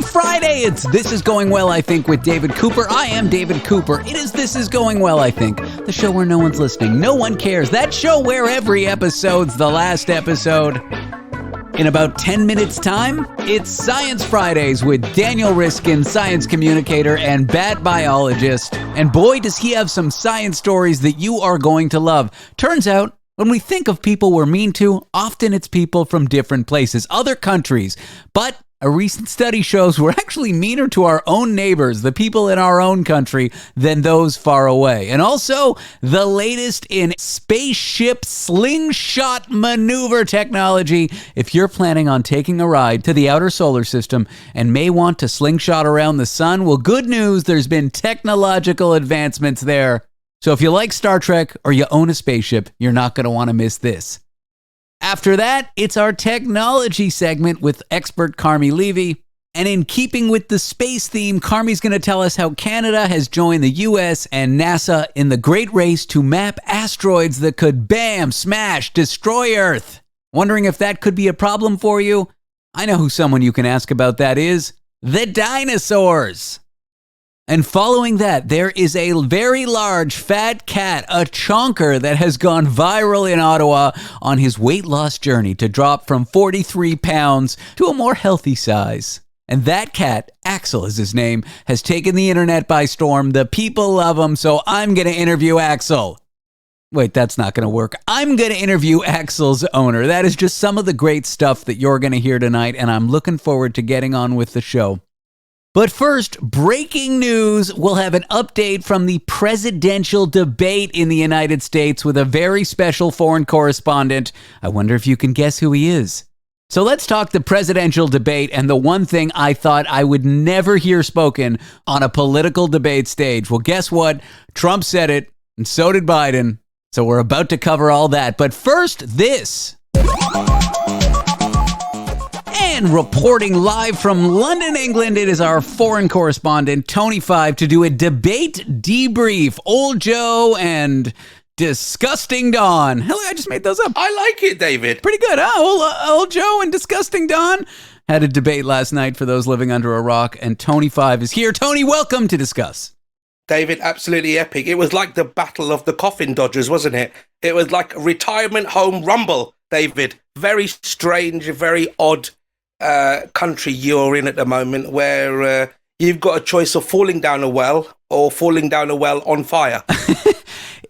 Friday. It's This Is Going Well, I Think, with David Cooper. I am David Cooper. It is This Is Going Well, I Think, the show where no one's listening, no one cares. That show where every episode's the last episode. In about 10 minutes' time, it's Science Fridays with Daniel Riskin, science communicator and bat biologist. And boy, does he have some science stories that you are going to love. Turns out, when we think of people we're mean to, often it's people from different places, other countries. But a recent study shows we're actually meaner to our own neighbors, the people in our own country, than those far away. And also, the latest in Spaceship Slingshot maneuver technology. If you're planning on taking a ride to the outer solar system and may want to slingshot around the sun, well, good news, there's been technological advancements there. So if you like Star Trek or you own a spaceship, you're not going to want to miss this. After that, it's our technology segment with expert Carmi Levy. And in keeping with the space theme, Carmi's going to tell us how Canada has joined the US and NASA in the great race to map asteroids that could bam, smash, destroy Earth. Wondering if that could be a problem for you? I know who someone you can ask about that is. The dinosaurs. And following that, there is a very large fat cat, a chonker, that has gone viral in Ottawa on his weight loss journey to drop from 43 pounds to a more healthy size. And that cat, Axel is his name, has taken the internet by storm. The people love him, so I'm going to interview Axel. Wait, that's not going to work. I'm going to interview Axel's owner. That is just some of the great stuff that you're going to hear tonight, and I'm looking forward to getting on with the show. But first, breaking news. We'll have an update from the presidential debate in the United States with a very special foreign correspondent. I wonder if you can guess who he is. So let's talk the presidential debate and the one thing I thought I would never hear spoken on a political debate stage. Well, guess what? Trump said it, and so did Biden. So we're about to cover all that. But first, this. And reporting live from London, England, it is our foreign correspondent, Tony Five, to do a debate debrief. Old Joe and Disgusting Don. Hell, I just made those up. I like it, David. Pretty good, huh? Old Joe and Disgusting Don had a debate last night for those living under a rock, and Tony Five is here. Tony, welcome to discuss. David, absolutely epic. It was like the Battle of the Coffin Dodgers, wasn't it? It was like a retirement home rumble, David. Very strange, very odd country you're in at the moment, where you've got a choice of falling down a well or falling down a well on fire.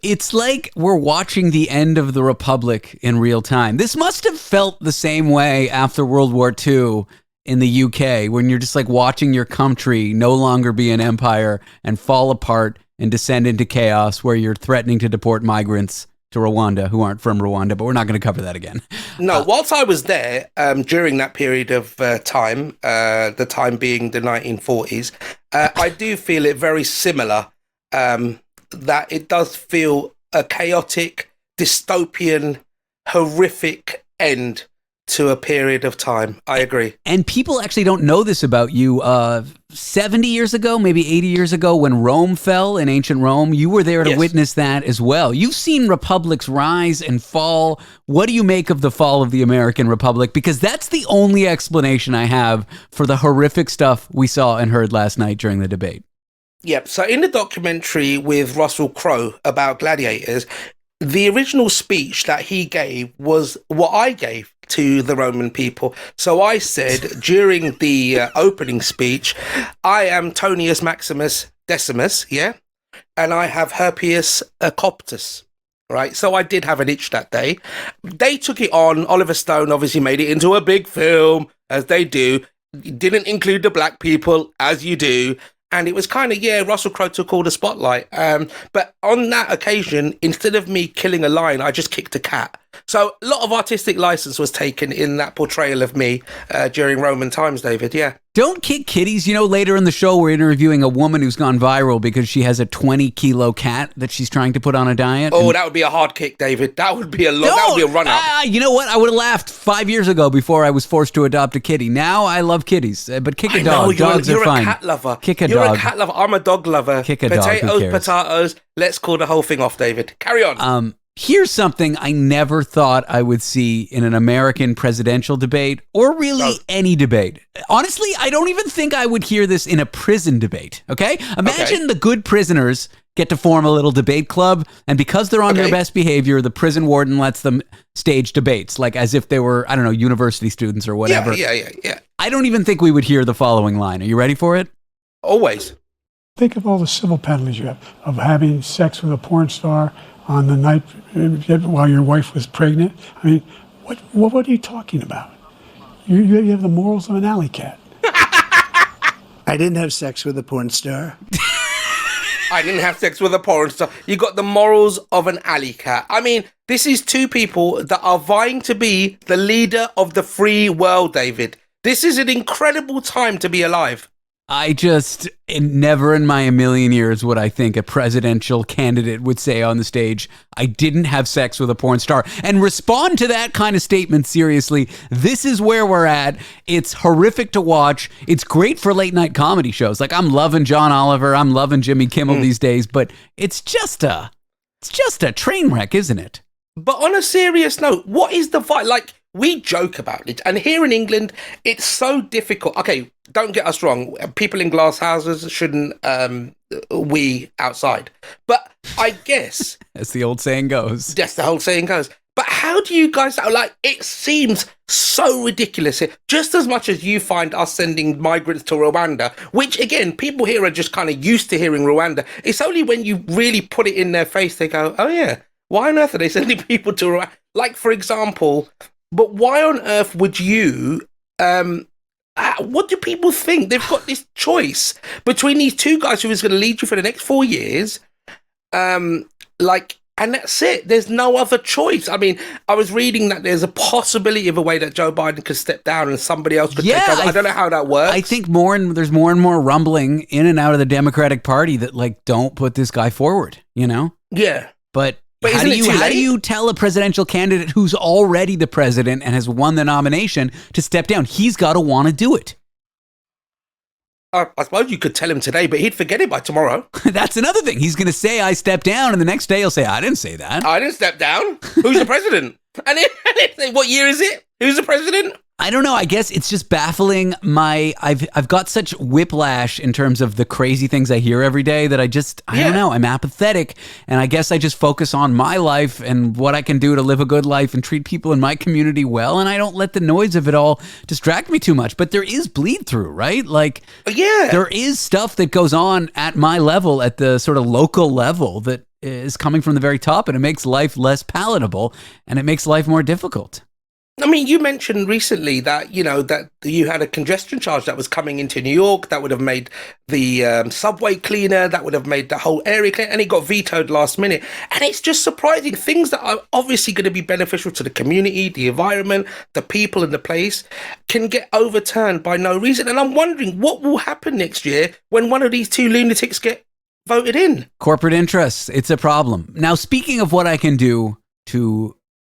It's like we're watching the end of the Republic in real time. This must have felt the same way after World War II in the UK, when you're just like watching your country no longer be an empire and fall apart and descend into chaos, where you're threatening to deport migrants to Rwanda who aren't from Rwanda, but we're not going to cover that again. No, whilst I was there during that period of time, the time being the 1940s, I do feel it very similar, that it does feel a chaotic, dystopian, horrific end to a period of time. I agree. And people actually don't know this about you. 70 years ago, maybe 80 years ago, when Rome fell in ancient Rome, you were there to witness that as well. You've seen republics rise and fall. What do you make of the fall of the American Republic? Because that's the only explanation I have for the horrific stuff we saw and heard last night during the debate. Yep. So in the documentary with Russell Crowe about gladiators, the original speech that he gave was what I gave to the Roman people. So I said during the opening speech, I am Tonius Maximus Decimus, yeah? And I have herpes coptus, right? So I did have an itch that day. They took it on. Oliver Stone obviously made it into a big film, as they do. Didn't include the black people, as you do. And it was kind of, Russell Crowe took all the spotlight. But on that occasion, instead of me killing a lion, I just kicked a cat. So a lot of artistic license was taken in that portrayal of me during Roman times, David, yeah. Don't kick kitties. You know, later in the show, we're interviewing a woman who's gone viral because she has a 20-kilo cat that she's trying to put on a diet. Oh, that would be a hard kick, David. That would be a that would be a run-up. You know what? I would have laughed 5 years ago before I was forced to adopt a kitty. Now I love kitties, but kick a dog. Dogs are fine. You're a cat lover. Kick a dog. You're a cat lover. I'm a dog lover. Kick a dog. Who cares? Potatoes. Let's call the whole thing off, David. Carry on. Here's something I never thought I would see in an American presidential debate, or really any debate. Honestly, I don't even think I would hear this in a prison debate, okay? Imagine the good prisoners get to form a little debate club, and because they're on their best behavior, the prison warden lets them stage debates, like as if they were, I don't know, university students or whatever. Yeah. I don't even think we would hear the following line. Are you ready for it? Always. Think of all the civil penalties you have of having sex with a porn star on the night while your wife was pregnant. I mean, what are you talking about? You have the morals of an alley cat. I didn't have sex with a porn star. I didn't have sex with a porn star. You got the morals of an alley cat. I mean, this is two people that are vying to be the leader of the free world, David. This is an incredible time to be alive. Never in my a million years would I think a presidential candidate would say on the stage, I didn't have sex with a porn star, and respond to that kind of statement seriously. This is where we're at. It's horrific to watch. It's great for late night comedy shows. Like, I'm loving John Oliver. I'm loving Jimmy Kimmel these days, but it's just a train wreck, isn't it? But on a serious note, what is the fight? Like, we joke about it, and here in England, it's so difficult. Okay, don't get us wrong. People in glass houses shouldn't wee outside. But I guess... As the old saying goes. Yes, the whole saying goes. But how do you guys... Like, it seems so ridiculous. Just as much as you find us sending migrants to Rwanda, which, again, people here are just kind of used to hearing Rwanda. It's only when you really put it in their face, they go, oh, yeah, why on earth are they sending people to Rwanda? Like, for example... But why on earth would you, what do people think? They've got this choice between these two guys who is going to lead you for the next 4 years. And that's it. There's no other choice. I mean, I was reading that there's a possibility of a way that Joe Biden could step down and somebody else could take over. I don't know how that works. I think there's more and more rumbling in and out of the Democratic Party that, like, don't put this guy forward, you know? Yeah. But how do you tell a presidential candidate who's already the president and has won the nomination to step down? He's got to want to do it. I suppose you could tell him today, but he'd forget it by tomorrow. That's another thing. He's going to say, I stepped down, and the next day he'll say, I didn't say that. I didn't step down. Who's the president? and then, what year is it? Who's the president? I don't know. I guess it's just baffling. I've got such whiplash in terms of the crazy things I hear every day that I don't know. I'm apathetic, and I guess I just focus on my life and what I can do to live a good life and treat people in my community well, and I don't let the noise of it all distract me too much. But there is bleed through, right? Like, there is stuff that goes on at my level, at the sort of local level, that is coming from the very top, and it makes life less palatable, and it makes life more difficult. I mean, you mentioned recently that, that you had a congestion charge that was coming into New York that would have made the subway cleaner, that would have made the whole area cleaner, and it got vetoed last minute. And it's just surprising. Things that are obviously going to be beneficial to the community, the environment, the people in the place, can get overturned by no reason. And I'm wondering what will happen next year when one of these two lunatics get voted in. Corporate interests. It's a problem. Now, speaking of what I can do to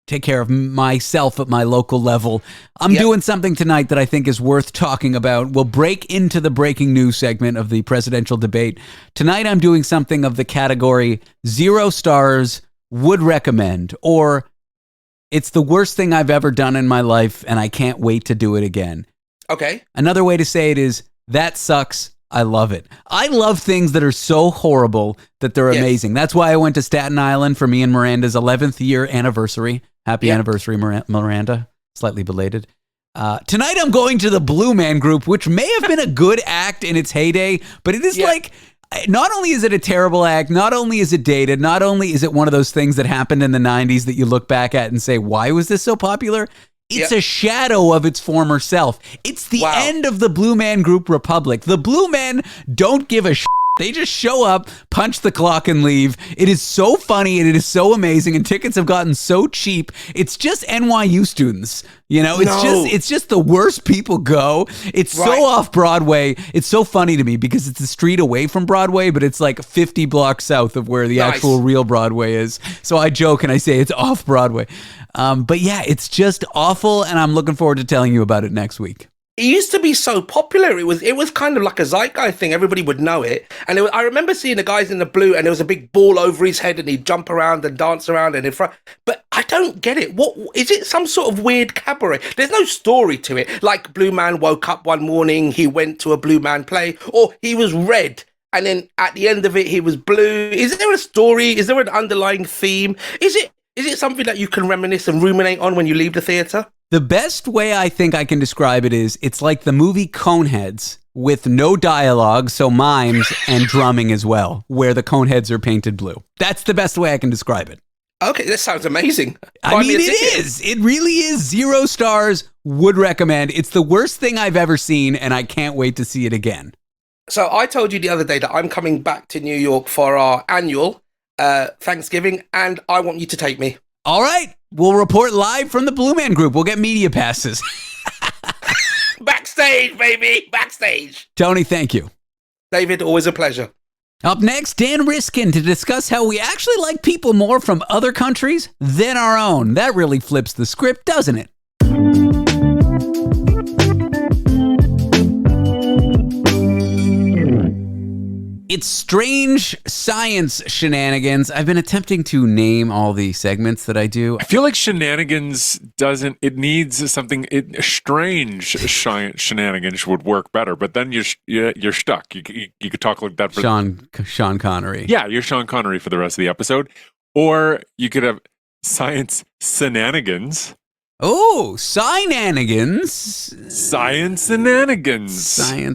take care of myself at my local level, I'm doing something tonight that I think is worth talking about. We'll break into the breaking news segment of the presidential debate. Tonight, I'm doing something of the category 0 stars, would recommend, or it's the worst thing I've ever done in my life, and I can't wait to do it again. Okay. Another way to say it is, that sucks. I love it. I love things that are so horrible that they're amazing. That's why I went to Staten Island for me and Miranda's 11th year anniversary. Happy anniversary, Miranda. Slightly belated. Tonight I'm going to the Blue Man Group, which may have been a good act in its heyday, but it is like, not only is it a terrible act, not only is it dated, not only is it one of those things that happened in the 90s that you look back at and say, why was this so popular? It's a shadow of its former self. It's the end of the Blue Man Group Republic. The Blue Men don't give a shit. They just show up, punch the clock, and leave. It is so funny, and it is so amazing, and tickets have gotten so cheap. It's just NYU students. It's just the worst people go. It's so off Broadway. It's so funny to me because it's a street away from Broadway, but it's like 50 blocks south of where the actual real Broadway is. So I joke and I say it's off Broadway. But yeah, it's just awful, and I'm looking forward to telling you about it next week. it used to be so popular. It was kind of like a zeitgeist thing. Everybody would know it. And I remember seeing the guys in the blue, and there was a big ball over his head, and he'd jump around and dance around and in front. But I don't get it. What is it? Some sort of weird cabaret? There's no story to it. Like Blue Man woke up one morning, he went to a Blue Man play, or he was red, and then at the end of it, he was blue. Is there a story? Is there an underlying theme? Is it something that you can reminisce and ruminate on when you leave the theater? The best way I think I can describe it is it's like the movie Coneheads with no dialogue, so mimes and drumming as well, where the Coneheads are painted blue. That's the best way I can describe it. Okay, that sounds amazing. I mean, it is. It really is. 0 stars. Would recommend. It's the worst thing I've ever seen, and I can't wait to see it again. So I told you the other day that I'm coming back to New York for our annual Thanksgiving, and I want you to take me. All right. We'll report live from the Blue Man Group. We'll get media passes. Backstage, baby. Backstage. Tony, thank you. David, always a pleasure. Up next, Dan Riskin to discuss how we actually like people more from other countries than our own. That really flips the script, doesn't it? It's Strange Science Shenanigans. I've been attempting to name all the segments that I do. I feel like Shenanigans it needs something, strange shenanigans would work better, but then you're stuck. You could talk like that for Sean Connery. Yeah, you're Sean Connery for the rest of the episode. Or you could have Science Shenanigans. Oh, Science Shenanigans. Science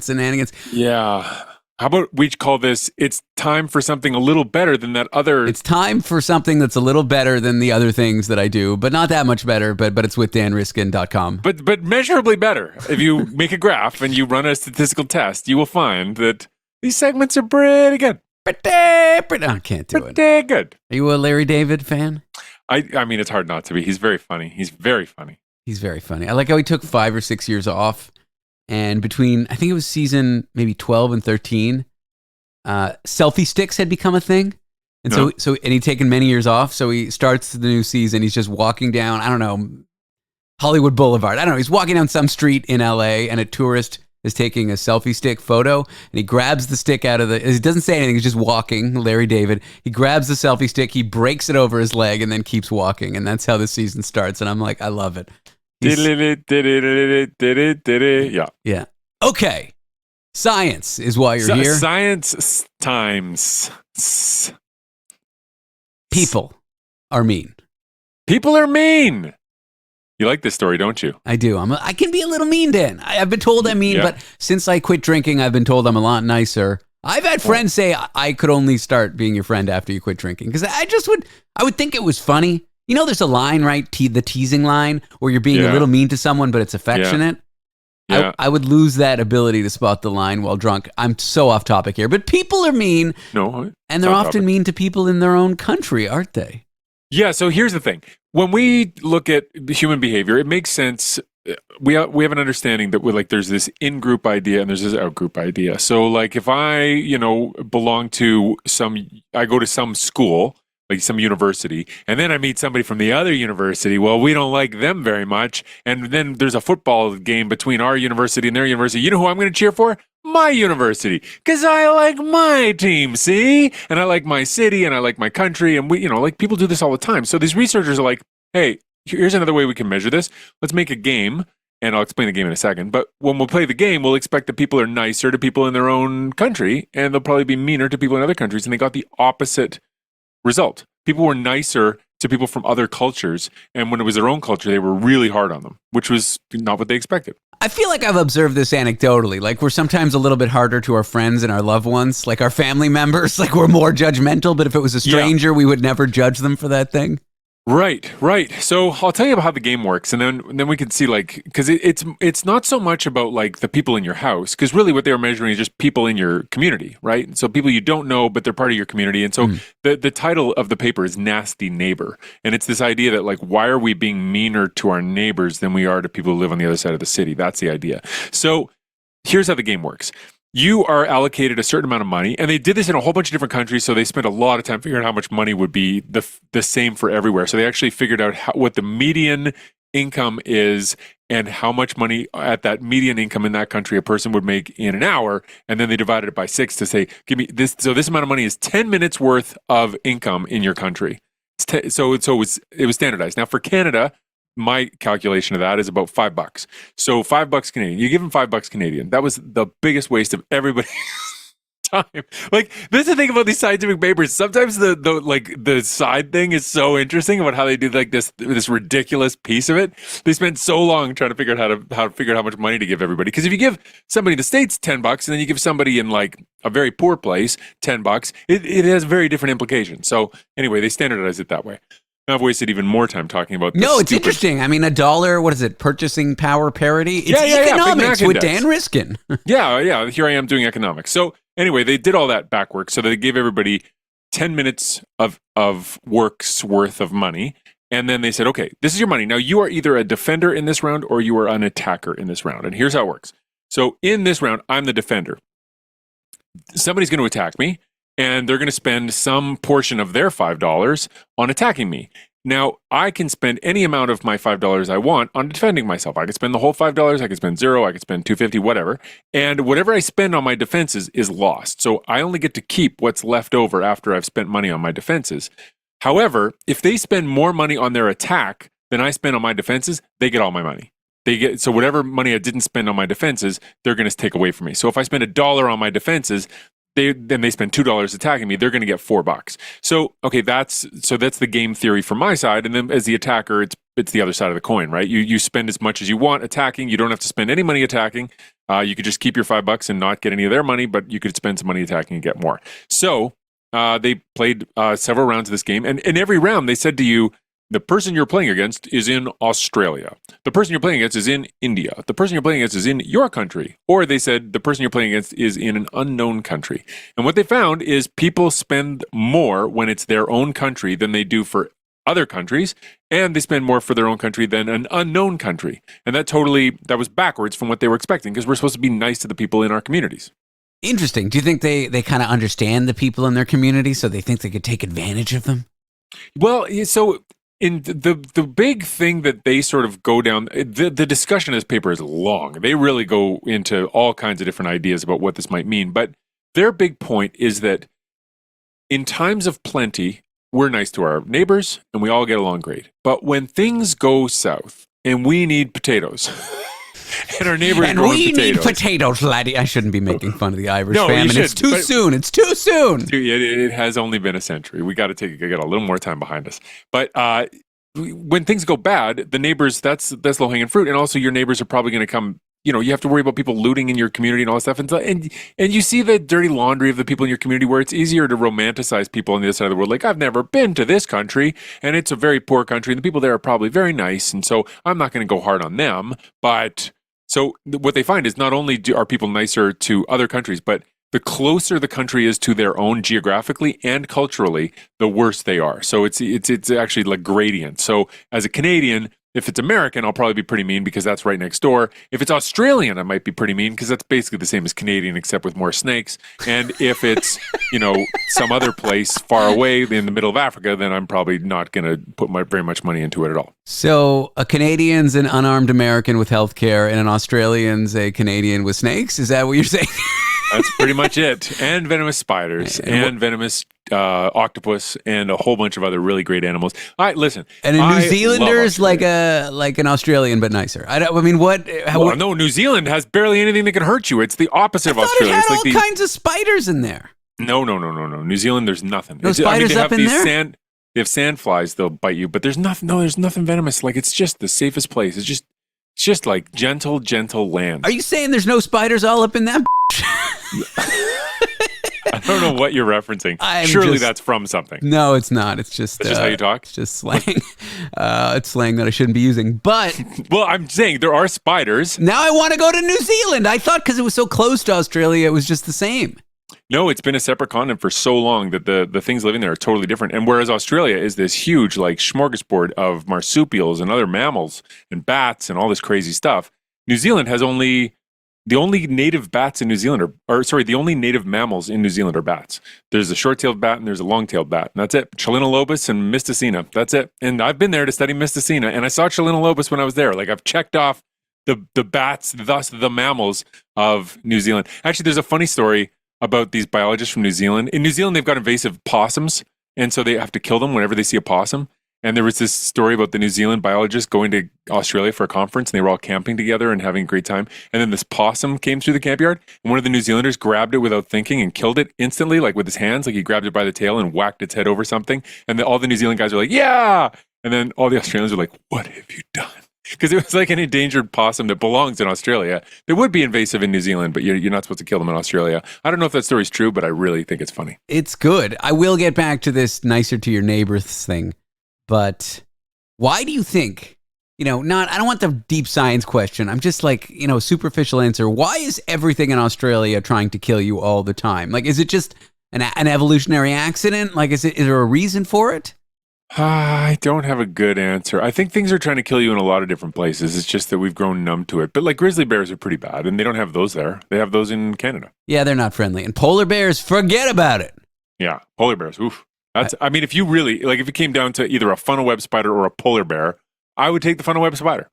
Shenanigans. Yeah. How about we call this, it's time for something a little better than that other... It's time for something that's a little better than the other things that I do, but not that much better, but it's with danriskin.com. But measurably better. If you make a graph and you run a statistical test, you will find that these segments are pretty good. I can't do it. Pretty good. Are you a Larry David fan? I mean, it's hard not to be. He's very funny. He's very funny. I like how he took 5 or 6 years off. And between, I think it was season maybe 12 and 13, selfie sticks had become a thing. And so he'd taken many years off. So he starts the new season. He's just walking down, I don't know, Hollywood Boulevard. I don't know. He's walking down some street in LA, and a tourist is taking a selfie stick photo, and he grabs the stick out of he doesn't say anything. He's just walking, Larry David. He grabs the selfie stick, he breaks it over his leg, and then keeps walking. And that's how the season starts. And I'm like, I love it. Yeah. Okay. Science is why you're here. Science times. People are mean. People are mean. You like this story, don't you? I do. I can be a little mean, Dan. I've been told I'm mean, but since I quit drinking, I've been told I'm a lot nicer. I've had friends say I could only start being your friend after you quit drinking, because I would think it was funny. You know, there's a line, right? The teasing line, where you're being a little mean to someone, but it's affectionate. Yeah. I would lose that ability to spot the line while drunk. I'm so off topic here, but people are mean. No, and they're often mean to people in their own country, aren't they? Yeah. So here's the thing: when we look at human behavior, it makes sense. We have an understanding that there's this in-group idea and there's this out-group idea. So like if I belong to I go to some school, like some university, and then I meet somebody from the other university. Well, we don't like them very much. And then there's a football game between our university and their university. You know who I'm going to cheer for? My university. Because I like my team, see? And I like my city and I like my country. And we, people do this all the time. So these researchers are like, hey, here's another way we can measure this. Let's make a game. And I'll explain the game in a second. But when we'll play the game, we'll expect that people are nicer to people in their own country. And they'll probably be meaner to people in other countries. And they got the opposite result. People were nicer to people from other cultures, and when it was their own culture, they were really hard on them, which was not what they expected. I feel like I've observed this anecdotally. Like we're sometimes a little bit harder to our friends and our loved ones, like our family members. Like we're more judgmental, but if it was a stranger, we would never judge them for that thing. Right. So I'll tell you about how the game works, and then we can see because it's not so much about like the people in your house, because really what they were measuring is just people in your community, right? So people you don't know, but they're part of your community. And so the title of the paper is Nasty Neighbor, and it's this idea that like why are we being meaner to our neighbors than we are to people who live on the other side of the city? That's the idea. So here's how the game works. You are allocated a certain amount of money, and they did this in a whole bunch of different countries, so they spent a lot of time figuring out how much money would be the same for everywhere. So they actually figured out what the median income is and how much money at that median income in that country a person would make in an hour, and then they divided it by 6 to say, give me this. So this amount of money is 10 minutes worth of income in your country. So it was standardized. Now for Canada, my calculation of that is about $5. So $5 Canadian. You give them $5 Canadian. That was the biggest waste of everybody's time. Like, this is the thing about these scientific papers. Sometimes the side thing is so interesting about how they do like this ridiculous piece of it. They spend so long trying to figure out how to figure out how much money to give everybody. Because if you give somebody in the States $10 and then you give somebody in like a very poor place $10, it has very different implications. So anyway, they standardize it that way. I've wasted even more time talking about this. No, it's interesting. I mean, a dollar, what is it? Purchasing power parity? It's Big economics Mac with index. Dan Riskin. Yeah. Here I am doing economics. So anyway, they did all that back work. So they gave everybody 10 minutes of work's worth of money. And then they said, okay, this is your money. Now you are either a defender in this round or you are an attacker in this round. And here's how it works. So in this round, I'm the defender. Somebody's going to attack me, and they're going to spend some portion of their $5 on attacking me. Now, I can spend any amount of my $5 I want on defending myself. I can spend the whole $5, I can spend $0, I can spend $2.50, whatever. And whatever I spend on my defenses is lost. So I only get to keep what's left over after I've spent money on my defenses. However, if they spend more money on their attack than I spend on my defenses, they get all my money. So whatever money I didn't spend on my defenses, they're going to take away from me. So if I spend $1 on my defenses, then they spend $2 attacking me, they're going to get $4. So okay, that's the game theory from my side. And then as the attacker, it's the other side of the coin, right? You spend as much as you want attacking. You don't have to spend any money attacking. You could just keep your $5 and not get any of their money, but you could spend some money attacking and get more. So they played several rounds of this game, and in every round they said to you, the person you're playing against is in Australia. The person you're playing against is in India. The person you're playing against is in your country. Or they said the person you're playing against is in an unknown country. And what they found is people spend more when it's their own country than they do for other countries. And they spend more for their own country than an unknown country. And that was backwards from what they were expecting, because we're supposed to be nice to the people in our communities. Interesting. Do you think they kind of understand the people in their community, so they think they could take advantage of them? Well, so in the big thing that they sort of go down, the discussion of this paper is long. They really go into all kinds of different ideas about what this might mean. But their big point is that in times of plenty, we're nice to our neighbors and we all get along great. But when things go south and we need potatoes and our neighbors and growing we potatoes. need potatoes, laddie. I shouldn't be making fun of the Irish No, you famine. It's should, too soon. It's too soon. It has only been a century. We got to get a little more time behind us. But when things go bad, the neighbors, that's low hanging fruit. And also your neighbors are probably going to come, you have to worry about people looting in your community and all that stuff. And you see the dirty laundry of the people in your community, where it's easier to romanticize people on the other side of the world. Like, I've never been to this country and it's a very poor country and the people there are probably very nice. And so I'm not going to go hard on them. But so what they find is not only are people nicer to other countries, but the closer the country is to their own geographically and culturally, the worse they are. So it's actually like gradient. So as a Canadian, if it's American, I'll probably be pretty mean because that's right next door. If it's Australian, I might be pretty mean because that's basically the same as Canadian except with more snakes. And if it's, some other place far away in the middle of Africa, then I'm probably not going to put very much money into it at all. So a Canadian's an unarmed American with healthcare, and an Australian's a Canadian with snakes? Is that what you're saying? That's pretty much it. And venomous spiders and venomous octopus and a whole bunch of other really great animals. All right, listen. And a New Zealander's like an Australian but nicer. No, New Zealand has barely anything that can hurt you. It's the opposite of Australia. It had it's all kinds of spiders in there. No. New Zealand, there's nothing. No spiders up in there? They have sand flies, they'll bite you, but there's nothing. No, there's nothing venomous. Like, it's just the safest place. It's just like gentle land. Are you saying there's no spiders all up in that? I don't know what you're referencing. Surely that's from something. No, it's not. It's just that's just how you talk. It's just slang. It's slang that I shouldn't be using. But well, I'm saying there are spiders. Now I want to go to New Zealand. I thought because it was so close to Australia, it was just the same. No, it's been a separate continent for so long that the things living there are totally different. And whereas Australia is this huge like smorgasbord of marsupials and other mammals and bats and all this crazy stuff, New Zealand has the only native bats in New Zealand the only native mammals in New Zealand are bats. There's a short-tailed bat and there's a long-tailed bat. And that's it. Chilinolobus and Mysticina. That's it. And I've been there to study Mysticina, and I saw Chilinolobus when I was there. Like, I've checked off the bats, thus the mammals of New Zealand. Actually, there's a funny story about these biologists from New Zealand. In New Zealand, they've got invasive possums, and so they have to kill them whenever they see a possum. And there was this story about the New Zealand biologists going to Australia for a conference, and they were all camping together and having a great time. And then this possum came through the camp yard, and one of the New Zealanders grabbed it without thinking and killed it instantly, like with his hands. Like he grabbed it by the tail and whacked its head over something. And then all the New Zealand guys were like, yeah! And then all the Australians were like, what have you done? Because it was like an endangered possum that belongs in Australia. They would be invasive in New Zealand, but you're not supposed to kill them in Australia. I don't know if that story's true, but I really think it's funny. It's good. I will get back to this nicer to your neighbors thing, but why do you think, I don't want the deep science question. I'm just like, superficial answer. Why is everything in Australia trying to kill you all the time? Like, is it just an evolutionary accident? Like, is there a reason for it? I don't have a good answer. I think things are trying to kill you in a lot of different places. It's just that we've grown numb to it. But like grizzly bears are pretty bad, and they don't have those there. They have those in Canada. Yeah, they're not friendly. And polar bears, forget about it. Yeah, polar bears. Oof. If you really, like if it came down to either a funnel web spider or a polar bear, I would take the funnel web spider.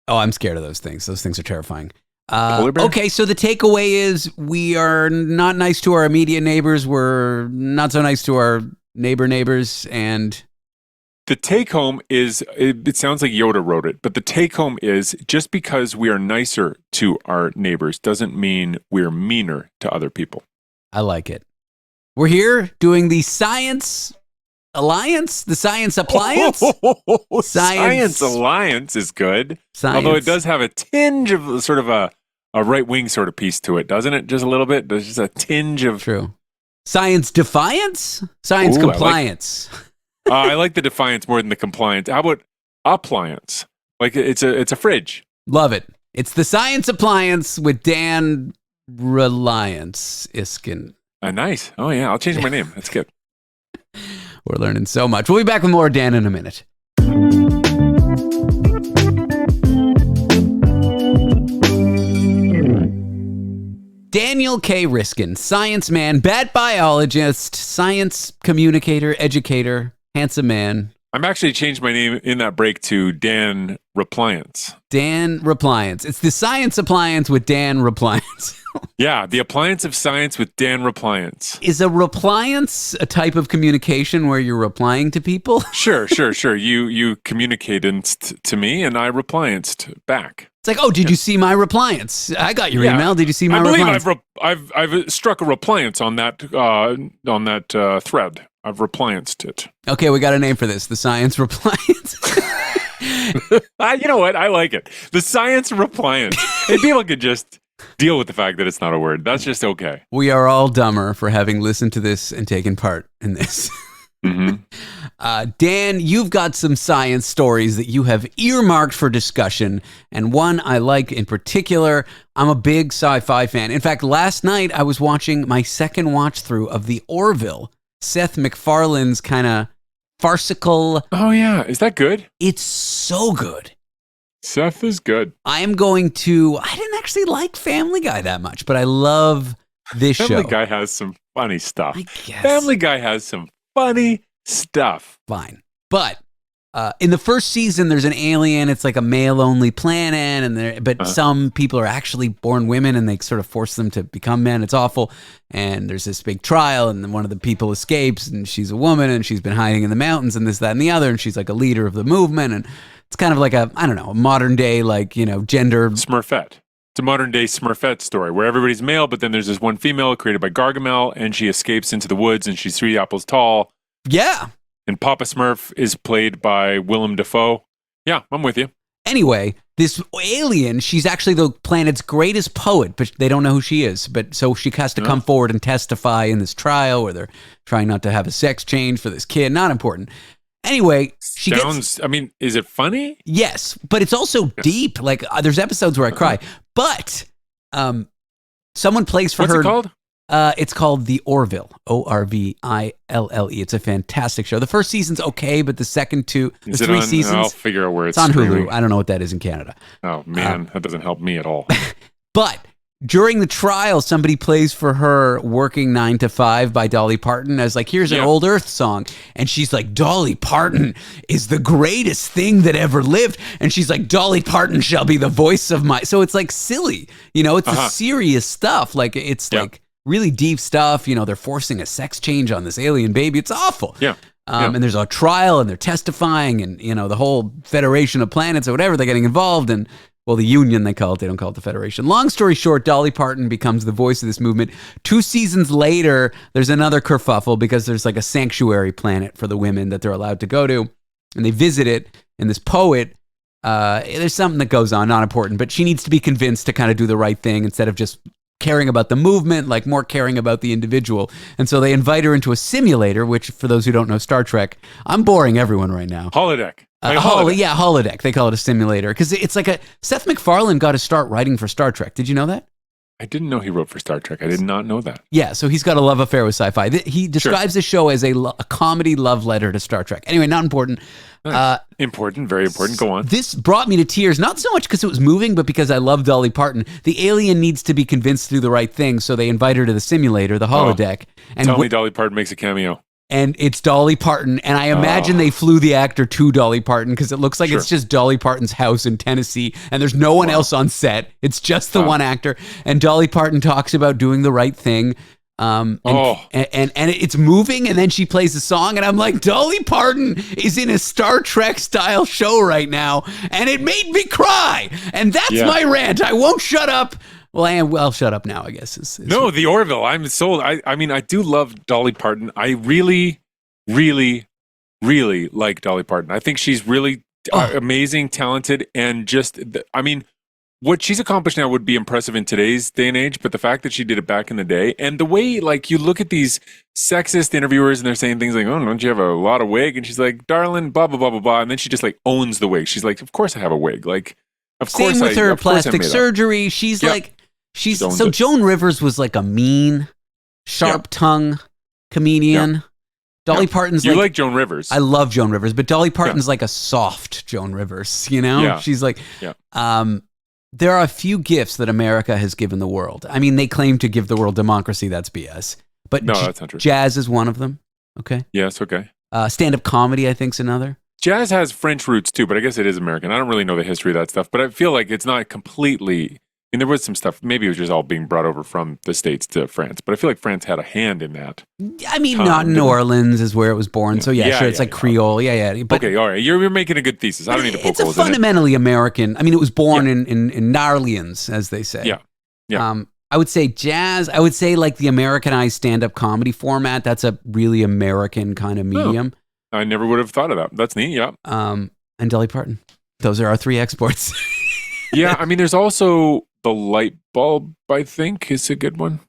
Oh, I'm scared of those things. Those things are terrifying. Polar bear? Okay, so the takeaway is we are not nice to our immediate neighbors. We're not so nice to our neighbors, and the take home is, it sounds like Yoda wrote it, but the take home is just because we are nicer to our neighbors doesn't mean we're meaner to other people. I like it. We're here doing the Science Alliance, the Science Appliance. Science Alliance is good. Although it does have a tinge of sort of a right-wing sort of piece to it, doesn't it? Just a little bit? There's just a tinge of... True. Science Defiance? Science Compliance. I like the defiance more than the compliance. How about appliance? Like it's a fridge. Love it. It's the Science Appliance with Dan Reliance Iskin. Nice. Oh yeah, I'll change my name. That's good. We're learning so much. We'll be back with more Dan in a minute. Daniel K. Riskin, science man, bat biologist, science communicator, educator, handsome man. I'm actually changed my name in that break to Dan Repliance. Dan Repliance. It's the Science Appliance with Dan Repliance. Yeah, the appliance of science with Dan Repliance. Is a repliance a type of communication where you're replying to people? Sure. You communicated to me, and I replianced back. It's like, oh, did you see my repliance? I got your email. Did you see my repliance? I believe I've struck a repliance on that thread. I've replianced it. Okay, we got a name for this. The Science Repliance. You know what? I like it. The Science Repliance. And people could just deal with the fact that it's not a word. That's just okay. We are all dumber for having listened to this and taken part in this. Mm-hmm. Dan, you've got some science stories that you have earmarked for discussion, and one I like in particular. I'm a big sci-fi fan. In fact, last night I was watching my second watch through of The Orville, Seth MacFarlane's kind of farcical. Oh yeah, is that good? It's so good. Seth is good. I didn't actually like Family Guy that much, but I love this show. Family Guy has some funny stuff. I guess. Family Guy has some funny stuff. Fine. But in the first season, there's an alien. It's like a male-only planet, but some people are actually born women, and they sort of force them to become men. It's awful. And there's this big trial, and then one of the people escapes, and she's a woman, and she's been hiding in the mountains, and this, that, and the other, and she's like a leader of the movement, and it's kind of like a modern day, gender... Smurfette. It's a modern day Smurfette story where everybody's male, but then there's this one female created by Gargamel, and she escapes into the woods, and she's 3 apples tall. Yeah. And Papa Smurf is played by Willem Dafoe. Yeah, I'm with you. Anyway, this alien, she's actually the planet's greatest poet, but they don't know who she is. But so she has to come forward and testify in this trial where they're trying not to have a sex change for this kid. Not important. Anyway, is it funny? Yes, but it's also deep. Like there's episodes where I cry. But someone plays for her. What's it called? It's called The Orville, Orville. It's a fantastic show. The first season's okay, but the second two, there's 3 seasons. I'll figure out where it's on streaming. Hulu. I don't know what that is in Canada. Oh man, that doesn't help me at all. But during the trial, somebody plays for her Working 9 to 5 by Dolly Parton as like, here's an old Earth song. And she's like, Dolly Parton is the greatest thing that ever lived. And she's like, Dolly Parton shall be the voice of my... So it's like silly, it's the serious stuff. Like it's like really deep stuff. They're forcing a sex change on this alien baby. It's awful. Yeah. And there's a trial and they're testifying and, the whole Federation of Planets or whatever, they're getting involved and... Well, the union, they call it. They don't call it the Federation. Long story short, Dolly Parton becomes the voice of this movement. 2 seasons later, there's another kerfuffle because there's like a sanctuary planet for the women that they're allowed to go to. And they visit it. And this poet, there's something that goes on, not important, but she needs to be convinced to kind of do the right thing instead of just caring about the movement, like more caring about the individual. And so they invite her into a simulator, which for those who don't know Star Trek, I'm boring everyone right now. Holodeck. Holodeck. They call it a simulator because it's like Seth MacFarlane got to start writing for Star Trek. Did you know that? I didn't know he wrote for Star Trek. I did not know that. Yeah, so he's got a love affair with sci-fi. He describes the show as a comedy love letter to Star Trek. Anyway, not important. Nice. Important, very important. Go on. This brought me to tears, not so much because it was moving, but because I love Dolly Parton. The alien needs to be convinced to do the right thing, so they invite her to the simulator, the holodeck. And tell me Dolly Parton makes a cameo. And it's Dolly Parton. And I imagine they flew the actor to Dolly Parton because it looks like it's just Dolly Parton's house in Tennessee. And there's no one else on set. It's just the one actor. And Dolly Parton talks about doing the right thing. And it's moving. And then she plays a song. And I'm like, Dolly Parton is in a Star Trek style show right now. And it made me cry. And that's my rant. I won't shut up. Well, I'll shut up now, I guess. No, the Orville. I'm sold. I mean, I do love Dolly Parton. I really, really, really like Dolly Parton. I think she's really amazing, talented, and just, what she's accomplished now would be impressive in today's day and age, but the fact that she did it back in the day, and the way, like, you look at these sexist interviewers and they're saying things like, oh, don't you have a lot of wig? And she's like, darling, blah, blah, blah, blah, blah. And then she just, like, owns the wig. She's like, of course I have a wig. Like, of course Same with her plastic surgery. She's like... Joan Rivers was like a mean, sharp-tongued comedian. Yeah. Dolly Parton's you like Joan Rivers. I love Joan Rivers, but Dolly Parton's like a soft Joan Rivers, Yeah. She's like, there are a few gifts that America has given the world. I mean, they claim to give the world democracy. That's BS. But no, that's not true. Jazz is one of them. Okay. Yes, okay. Stand-up comedy, I think, is another. Jazz has French roots too, but I guess it is American. I don't really know the history of that stuff, but I feel like it's not completely... I mean, there was some stuff, maybe it was just all being brought over from the States to France, but I feel like France had a hand in that. I mean, not New Orleans is where it was born, so it's like Creole, But, okay, all right, you're making a good thesis. I don't need to poke holes in it. It's a fundamentally American, I mean, it was born in Narleans, as they say. Yeah. I would say jazz, I would say like the Americanized stand-up comedy format, that's a really American kind of medium. I never would have thought of that. That's neat, yeah. And Dolly Parton. Those are our 3 exports. Yeah, I mean, there's also... The light bulb, I think, is a good one.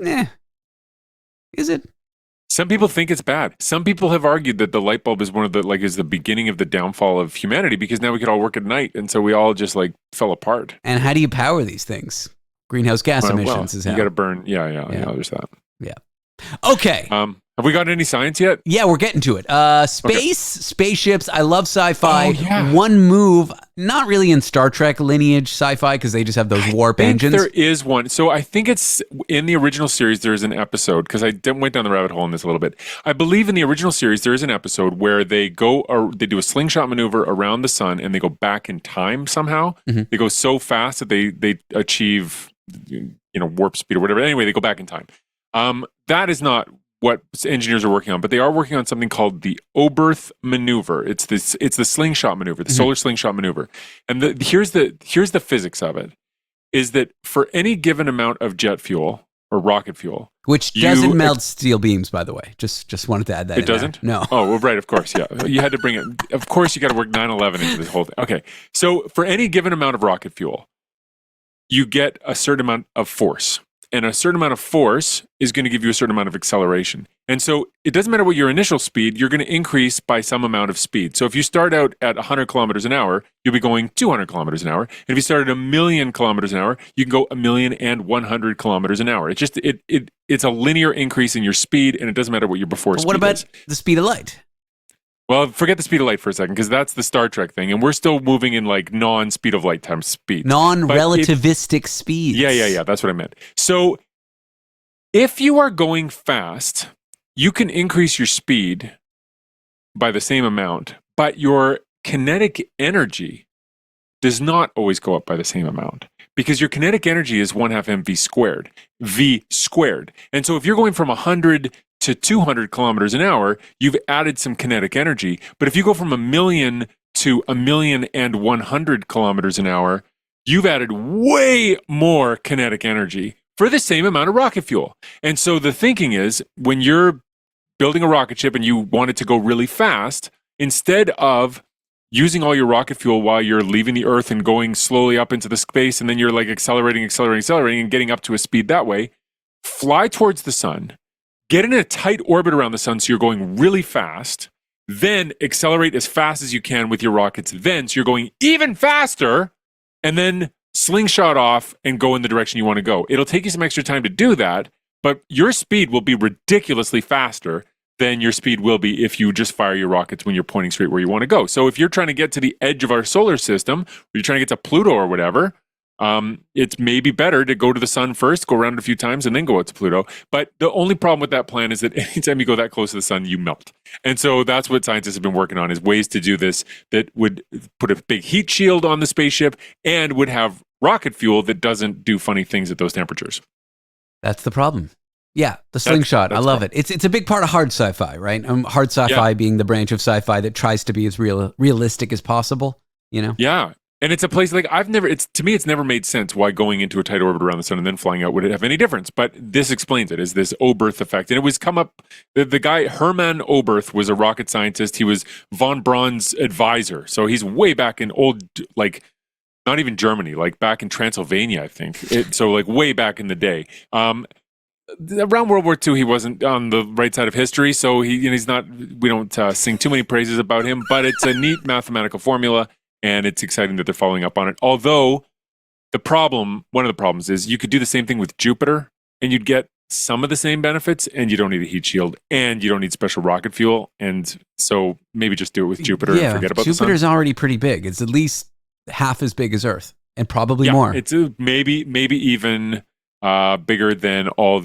Is it? Some people think it's bad. Some people have argued that the light bulb is is the beginning of the downfall of humanity because now we could all work at night, and so we all just fell apart. And how do you power these things? Greenhouse gas emissions is how. You got to burn. Yeah. There's that. Yeah. Okay. Have we got any science yet? Yeah, we're getting to it. Spaceships. I love sci-fi. Oh, yeah. One move, not really in Star Trek lineage sci-fi because they just have those warp engines. There is one. So I think it's in the original series. There's an episode because I went down the rabbit hole in this a little bit. I believe in the original series there is an episode where they do a slingshot maneuver around the sun and they go back in time somehow. Mm-hmm. They go so fast that they achieve warp speed or whatever. Anyway, they go back in time. That is not what engineers are working on, but they are working on something called the Oberth maneuver. It's the slingshot maneuver, the solar slingshot maneuver. And here's the physics of it, is that for any given amount of jet fuel or rocket fuel, which doesn't melt steel beams, by the way, just wanted to add that. It doesn't? No. Oh, well, right, of course, yeah. You had to bring it. Of course, you got to work 9/11 into this whole thing. Okay, so for any given amount of rocket fuel, you get a certain amount of force. And a certain amount of force is going to give you a certain amount of acceleration. And so it doesn't matter what your initial speed, you're going to increase by some amount of speed. So if you start out at 100 kilometers an hour, you'll be going 200 kilometers an hour. And if you start at 1,000,000 kilometers an hour, you can go 1,100,000 kilometers an hour. It's just, it's a linear increase in your speed, and it doesn't matter what your before speed is. What about the speed of light? Well, forget the speed of light for a second, because that's the Star Trek thing, and we're still moving in like non-speed of light times speed. Non-relativistic speeds. Yeah. That's what I meant. So if you are going fast, you can increase your speed by the same amount, but your kinetic energy does not always go up by the same amount, because your kinetic energy is 1/2 mv squared, v squared. And so if you're going from 100 to 200 kilometers an hour, you've added some kinetic energy. But if you go from 1,000,000 to 1,100,000 kilometers an hour, you've added way more kinetic energy for the same amount of rocket fuel. And so the thinking is, when you're building a rocket ship and you want it to go really fast, instead of using all your rocket fuel while you're leaving the Earth and going slowly up into the space, and then you're like accelerating and getting up to a speed that way, fly towards the sun, get in a tight orbit around the sun so you're going really fast, then accelerate as fast as you can with your rockets, then so you're going even faster, and then slingshot off and go in the direction you want to go. It'll take you some extra time to do that, but your speed will be ridiculously faster than your speed will be if you just fire your rockets when you're pointing straight where you want to go. So if you're trying to get to the edge of our solar system, or you're trying to get to Pluto or whatever, it's maybe better to go to the sun first, go around it a few times, and then go out to Pluto. But the only problem with that plan is that anytime you go that close to the sun, you melt. And so that's what scientists have been working on, is ways to do this that would put a big heat shield on the spaceship and would have rocket fuel that doesn't do funny things at those temperatures. That's the problem. Yeah, the slingshot. I love it. It's a big part of hard sci-fi, right? Hard sci-fi being the branch of sci-fi that tries to be as realistic as possible, you know? Yeah. And it's a place like to me, it's never made sense why going into a tight orbit around the sun and then flying out would it have any difference. But this explains it, is this Oberth effect. And it was come up, the guy, Hermann Oberth, was a rocket scientist. He was von Braun's advisor. So he's way back in old, like, not even Germany, like back in Transylvania, I think. So like way back in the day. Around World War II, he wasn't on the right side of history. So he's not, we don't sing too many praises about him, but it's a neat mathematical formula. And it's exciting that they're following up on it. Although one of the problems is you could do the same thing with Jupiter and you'd get some of the same benefits, and you don't need a heat shield and you don't need special rocket fuel. And so maybe just do it with Jupiter and forget about the sun. Jupiter's already pretty big. It's at least half as big as Earth, and probably more. It's maybe even bigger than more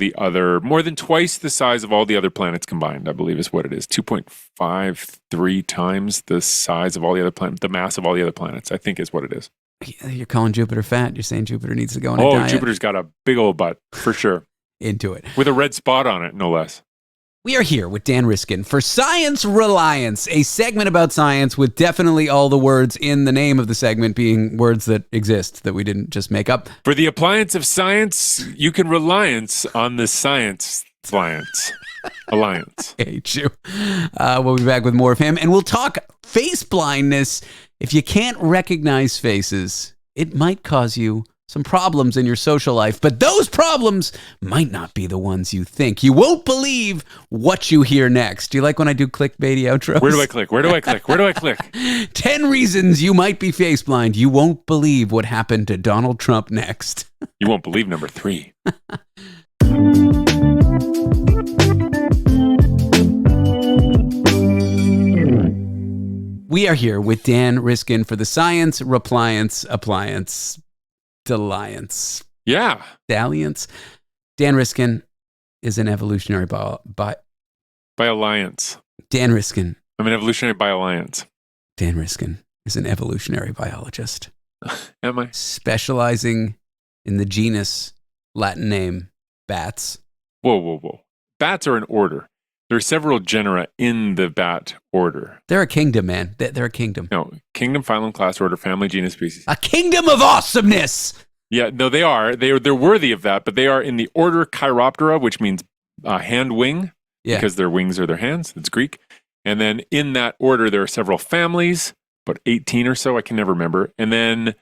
than twice the size of all the other planets combined, I believe is what it is. 2.53 times the size of all the other planets, the mass of all the other planets, I think is what it is. You're calling Jupiter fat. You're saying Jupiter needs to go on a diet. Jupiter's got a big old butt, for sure. Into it. With a red spot on it, no less. We are here with Dan Riskin for Science Reliance, a segment about science with definitely all the words in the name of the segment being words that exist, that we didn't just make up. For the appliance of science, you can reliance on the Science Alliance. I hate you. We'll be back with more of him, and we'll talk face blindness. If you can't recognize faces, it might cause you some problems in your social life, but those problems might not be the ones you think. You won't believe what you hear next. Do you like when I do clickbaity outros? Where do I click? Where do I click? Where do I click? 10 reasons you might be face blind. You won't believe what happened to Donald Trump next. You won't believe number 3. We are here with Dan Riskin for the Science Repliance Appliance Dalliance. Yeah. Dalliance. Dan Riskin is an evolutionary by alliance. Dan Riskin. I'm an evolutionary by alliance. Dan Riskin is an evolutionary biologist. Am I? Specializing in the genus, Latin name, bats. Whoa. Bats are an order. There are several genera in the bat order. They're a kingdom, man. They're a kingdom. No, kingdom, phylum, class, order, family, genus, species. A kingdom of awesomeness! Yeah, no, they are. They're worthy of that, but they are in the order Chiroptera, which means hand wing, because their wings are their hands. That's Greek. And then in that order, there are several families, about 18 or so, I can never remember. And then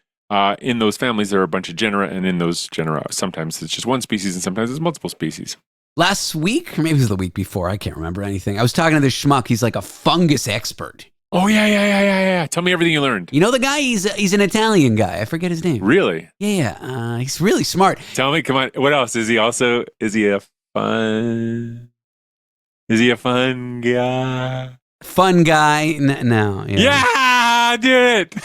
in those families, there are a bunch of genera, and in those genera, sometimes it's just one species, and sometimes it's multiple species. Last week, or maybe it was the week before, I can't remember anything. I was talking to this schmuck. He's like a fungus expert. Oh, yeah. Tell me everything you learned. You know the guy? He's an Italian guy. I forget his name. Really? Yeah. He's really smart. Tell me, come on. What else? Is he a fun guy? Fun guy. No. Yeah, I did it.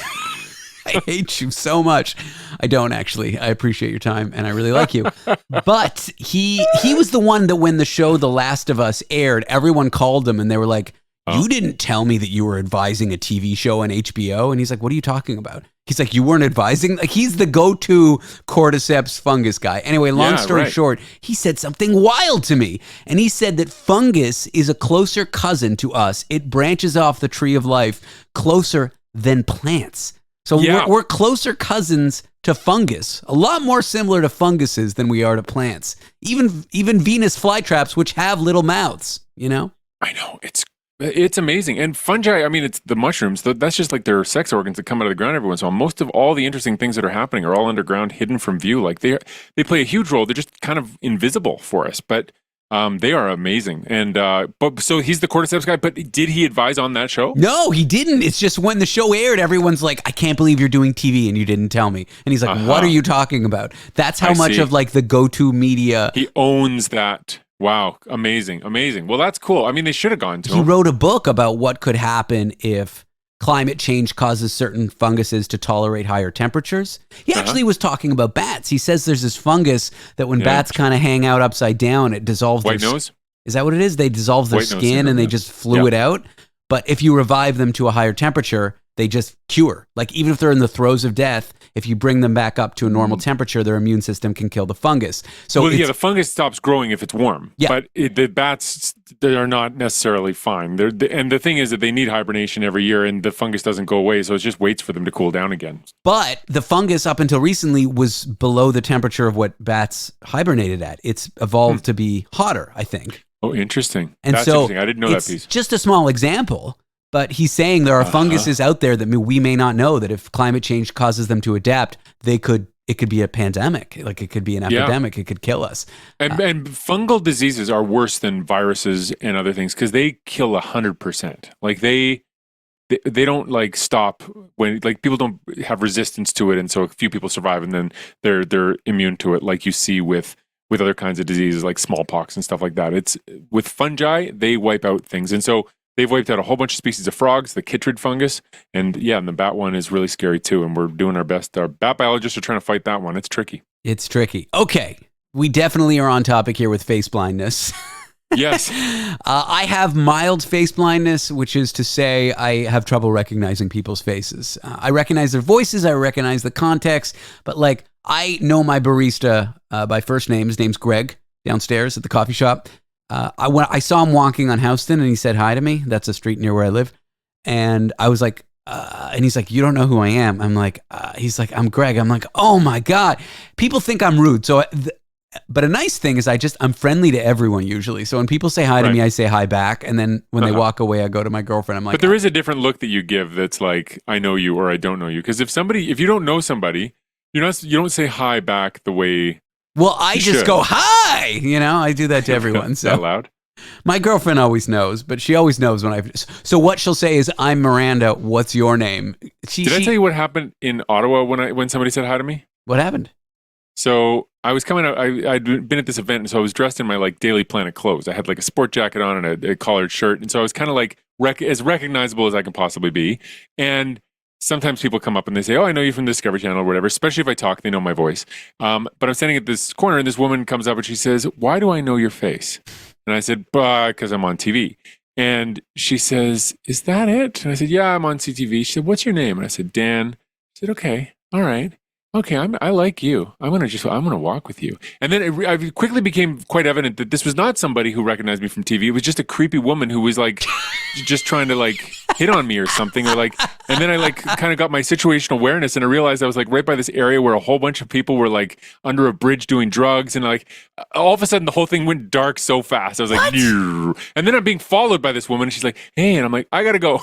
I hate you so much. I don't actually. I appreciate your time and I really like you. But he was the one that when the show The Last of Us aired, everyone called him and they were like, you didn't tell me that you were advising a TV show on HBO. And he's like, what are you talking about? He's like, you weren't advising? Like, he's the go-to cordyceps fungus guy. Anyway, long story short, he said something wild to me. And he said that fungus is a closer cousin to us. It branches off the tree of life closer than plants. So we're closer cousins to fungus, a lot more similar to funguses than we are to plants. Even Venus flytraps, which have little mouths, you know? I know, it's amazing. And fungi, I mean, it's the mushrooms, that's just like their sex organs that come out of the ground every once in a while. Most of all the interesting things that are happening are all underground, hidden from view. Like they play a huge role. They're just kind of invisible for us, but they are amazing. And but so he's the cordyceps guy, but did he advise on that show? No, he didn't. It's just when the show aired, everyone's like, I can't believe you're doing TV and you didn't tell me. And he's like, what are you talking about? That's how much of like the go-to media. He owns that. Wow. Amazing. Well, that's cool. I mean, they should have gone to him. He wrote a book about what could happen if climate change causes certain funguses to tolerate higher temperatures. He actually was talking about bats. He says there's this fungus that when bats kind of hang out upside down, it dissolves White nose? Is that what it is? They dissolve their skin and they just flew it out. But if you revive them to a higher temperature, they just cure. Like even if they're in the throes of death, if you bring them back up to a normal temperature, their immune system can kill the fungus. So the fungus stops growing if it's warm. Yeah. But the bats, they are not necessarily fine. And the thing is that they need hibernation every year and the fungus doesn't go away. So it just waits for them to cool down again. But the fungus up until recently was below the temperature of what bats hibernated at. It's evolved to be hotter, I think. Oh, interesting. And that's so interesting. I didn't know that piece. Just a small example. But he's saying there are funguses out there that we may not know that if climate change causes them to adapt, it could be a pandemic. Like it could be an epidemic. It could kill us. And fungal diseases are worse than viruses and other things because they kill 100%. Like they don't like stop when like people don't have resistance to it. And so a few people survive and then they're immune to it. Like you see with other kinds of diseases like smallpox and stuff like that. It's with fungi, they wipe out things. And so they've wiped out a whole bunch of species of frogs, the chytrid fungus, and the bat one is really scary too, and we're doing our best. Our bat biologists are trying to fight that one. It's tricky. It's tricky. Okay, we definitely are on topic here with face blindness. Yes. I have mild face blindness, which is to say I have trouble recognizing people's faces. I recognize their voices, I recognize the context, but like I know my barista by first name. His name's Greg, downstairs at the coffee shop. I saw him walking on Houston and he said hi to me. That's a street near where I live. And I was like, and he's like, you don't know who I am. I'm like, he's like, I'm Greg. I'm like, oh my God. People think I'm rude. So, but a nice thing is I'm friendly to everyone usually. So when people say hi to me, I say hi back. And then when they walk away, I go to my girlfriend. I'm like, but there is a different look that you give that's like, I know you or I don't know you. Because if you don't know somebody, you don't say hi back the way. Well, I just go, hi, I do that to everyone. So that loud? My girlfriend always knows, but she always knows so what she'll say is, I'm Miranda, what's your name? Did I tell you what happened in Ottawa when somebody said hi to me? What happened? So I was coming out, I'd been at this event, and so I was dressed in my like Daily Planet clothes. I had like a sport jacket on and a collared shirt. And so I was kind of like as recognizable as I can possibly be. And sometimes people come up and they say, oh, I know you from the Discovery Channel or whatever, especially if I talk, they know my voice. But I'm standing at this corner and this woman comes up and she says, why do I know your face? And I said, because I'm on TV. And she says, is that it? And I said, yeah, I'm on CTV. She said, what's your name? And I said, Dan. I said, okay, all right. Okay, I like you. I'm gonna walk with you. And then it quickly became quite evident that this was not somebody who recognized me from TV. It was just a creepy woman who was like just trying to like hit on me or something, or like. And then I like kind of got my situational awareness, and I realized I was like right by this area where a whole bunch of people were like under a bridge doing drugs, and like all of a sudden the whole thing went dark so fast. I was like, Ew. And then I'm being followed by this woman, and she's like, hey, and I'm like, I gotta go.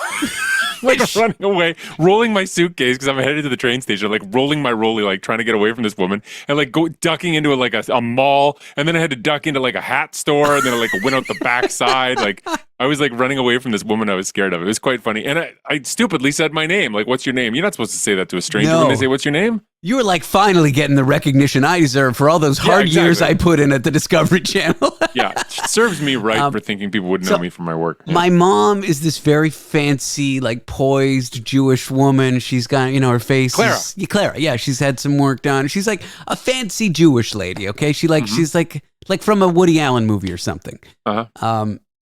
Like running away, rolling my suitcase because I'm headed to the train station, like rolling my rolly, like trying to get away from this woman, and like ducking into a mall, and then I had to duck into like a hat store, and then I like went out the back side. Like I was like running away from this woman I was scared of. It was quite funny. And I stupidly said my name. Like, what's your name? You're not supposed to say that to a stranger when they say, what's your name? You were like finally getting the recognition I deserve for all those hard years I put in at the Discovery Channel. Yeah, it serves me right for thinking people would know me from my work. Yeah. My mom is this very fancy, like poised Jewish woman. She's got, her face. Clara. Yeah, she's had some work done. She's like a fancy Jewish lady. Okay, she's like from a Woody Allen movie or something.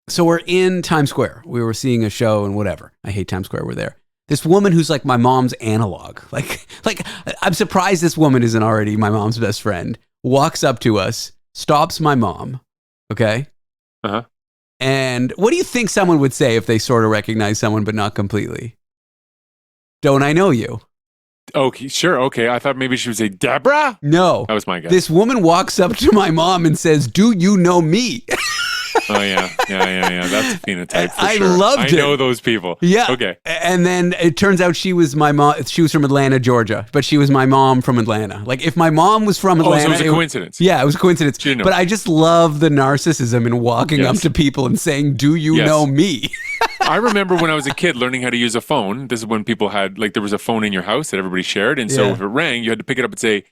So we're in Times Square. We were seeing a show and whatever. I hate Times Square. We're there. This woman who's like my mom's analog. Like I'm surprised this woman isn't already my mom's best friend. Walks up to us, stops my mom. Okay. And what do you think someone would say if they sort of recognize someone but not completely? Don't I know you? Okay, sure. Okay. I thought maybe she would say, Deborah? No. That was my guess. This woman walks up to my mom and says, do you know me? Oh, yeah. That's a phenotype for I sure. loved it. I know those people. Yeah. Okay. And then it turns out she was my mom. She was from Atlanta, Georgia, but she was my mom from Atlanta. Like if my mom was from Atlanta. So it was a coincidence. Yeah, it was a coincidence. But I just love the narcissism in walking up to people and saying, do you know me? I remember when I was a kid learning how to use a phone. This is when people had, like, there was a phone in your house that everybody shared. And so if it rang, you had to pick it up and say,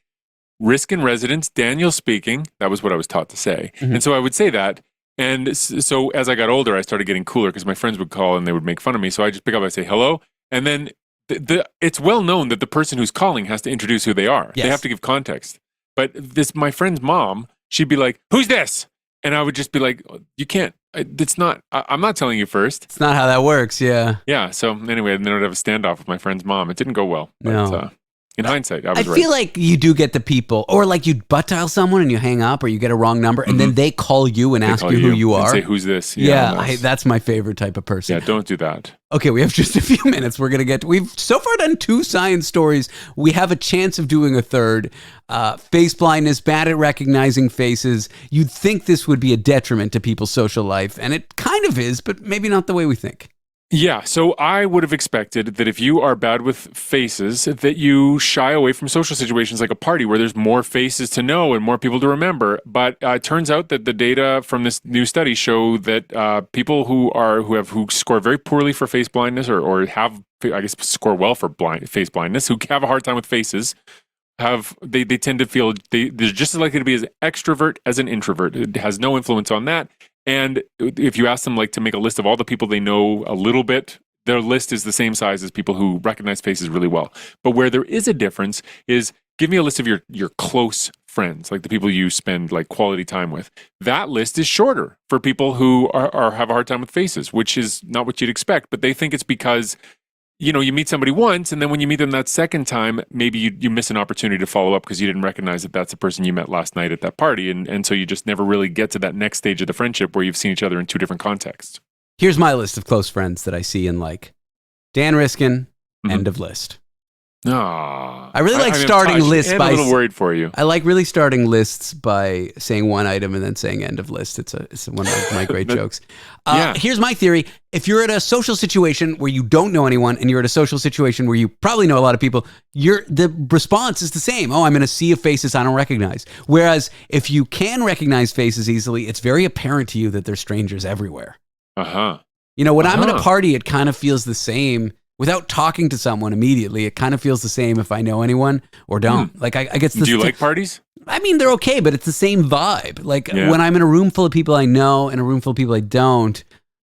Riskin residence, Daniel speaking. That was what I was taught to say. And so I would say that. And so as I got older, I started getting cooler because my friends would call and they would make fun of me. So I just pick up and say hello. And then it's well known that the person who's calling has to introduce who they are. Yes. They have to give context. But my friend's mom, she'd be like, who's this? And I would just be like, you can't. It's not. I'm not telling you first. It's not how that works. Yeah. Yeah. So anyway, then I'd have a standoff with my friend's mom. It didn't go well. But, no. In hindsight, I was right. I feel like you do get the people, or like you butt dial someone and you hang up, or you get a wrong number, and then they call you and ask you who you are. And say, who's this? That's my favorite type of person. Yeah, don't do that. Okay, we have just a few minutes. We're going to we've so far done 2 science stories. We have a chance of doing a third. Face blindness, bad at recognizing faces. You'd think this would be a detriment to people's social life, and it kind of is, but maybe not the way we think. Yeah, so I would have expected that if you are bad with faces, that you shy away from social situations like a party where there's more faces to know and more people to remember. But it turns out that the data from this new study show that people who score very poorly for face blindness or have, I guess, score well for face blindness, who have a hard time with faces, they tend to feel they're just as likely to be as extrovert as an introvert. It has no influence on that. And if you ask them like to make a list of all the people they know a little bit, their list is the same size as people who recognize faces really well. But where there is a difference is give me a list of your close friends, like the people you spend like quality time with. That list is shorter for people who have a hard time with faces, which is not what you'd expect. But they think it's because you meet somebody once, and then when you meet them that second time, maybe you miss an opportunity to follow up because you didn't recognize that that's the person you met last night at that party. And so you just never really get to that next stage of the friendship where you've seen each other in 2 different contexts. Here's my list of close friends that I see and like. Dan Riskin, end of list. I really like starting lists by... I'm a little worried for you. I like really starting lists by saying one item and then saying end of list. It's one of my great jokes. Here's my theory. If you're at a social situation where you don't know anyone and you're at a social situation where you probably know a lot of people, the response is the same. Oh, I'm in a sea of faces I don't recognize. Whereas if you can recognize faces easily, it's very apparent to you that there's strangers everywhere. When I'm at a party, it kind of feels the same. Without talking to someone immediately, it kind of feels the same if I know anyone or don't. Like I guess. Do you like parties? I mean, they're okay, but it's the same vibe. Like when I'm in a room full of people I know and a room full of people I don't,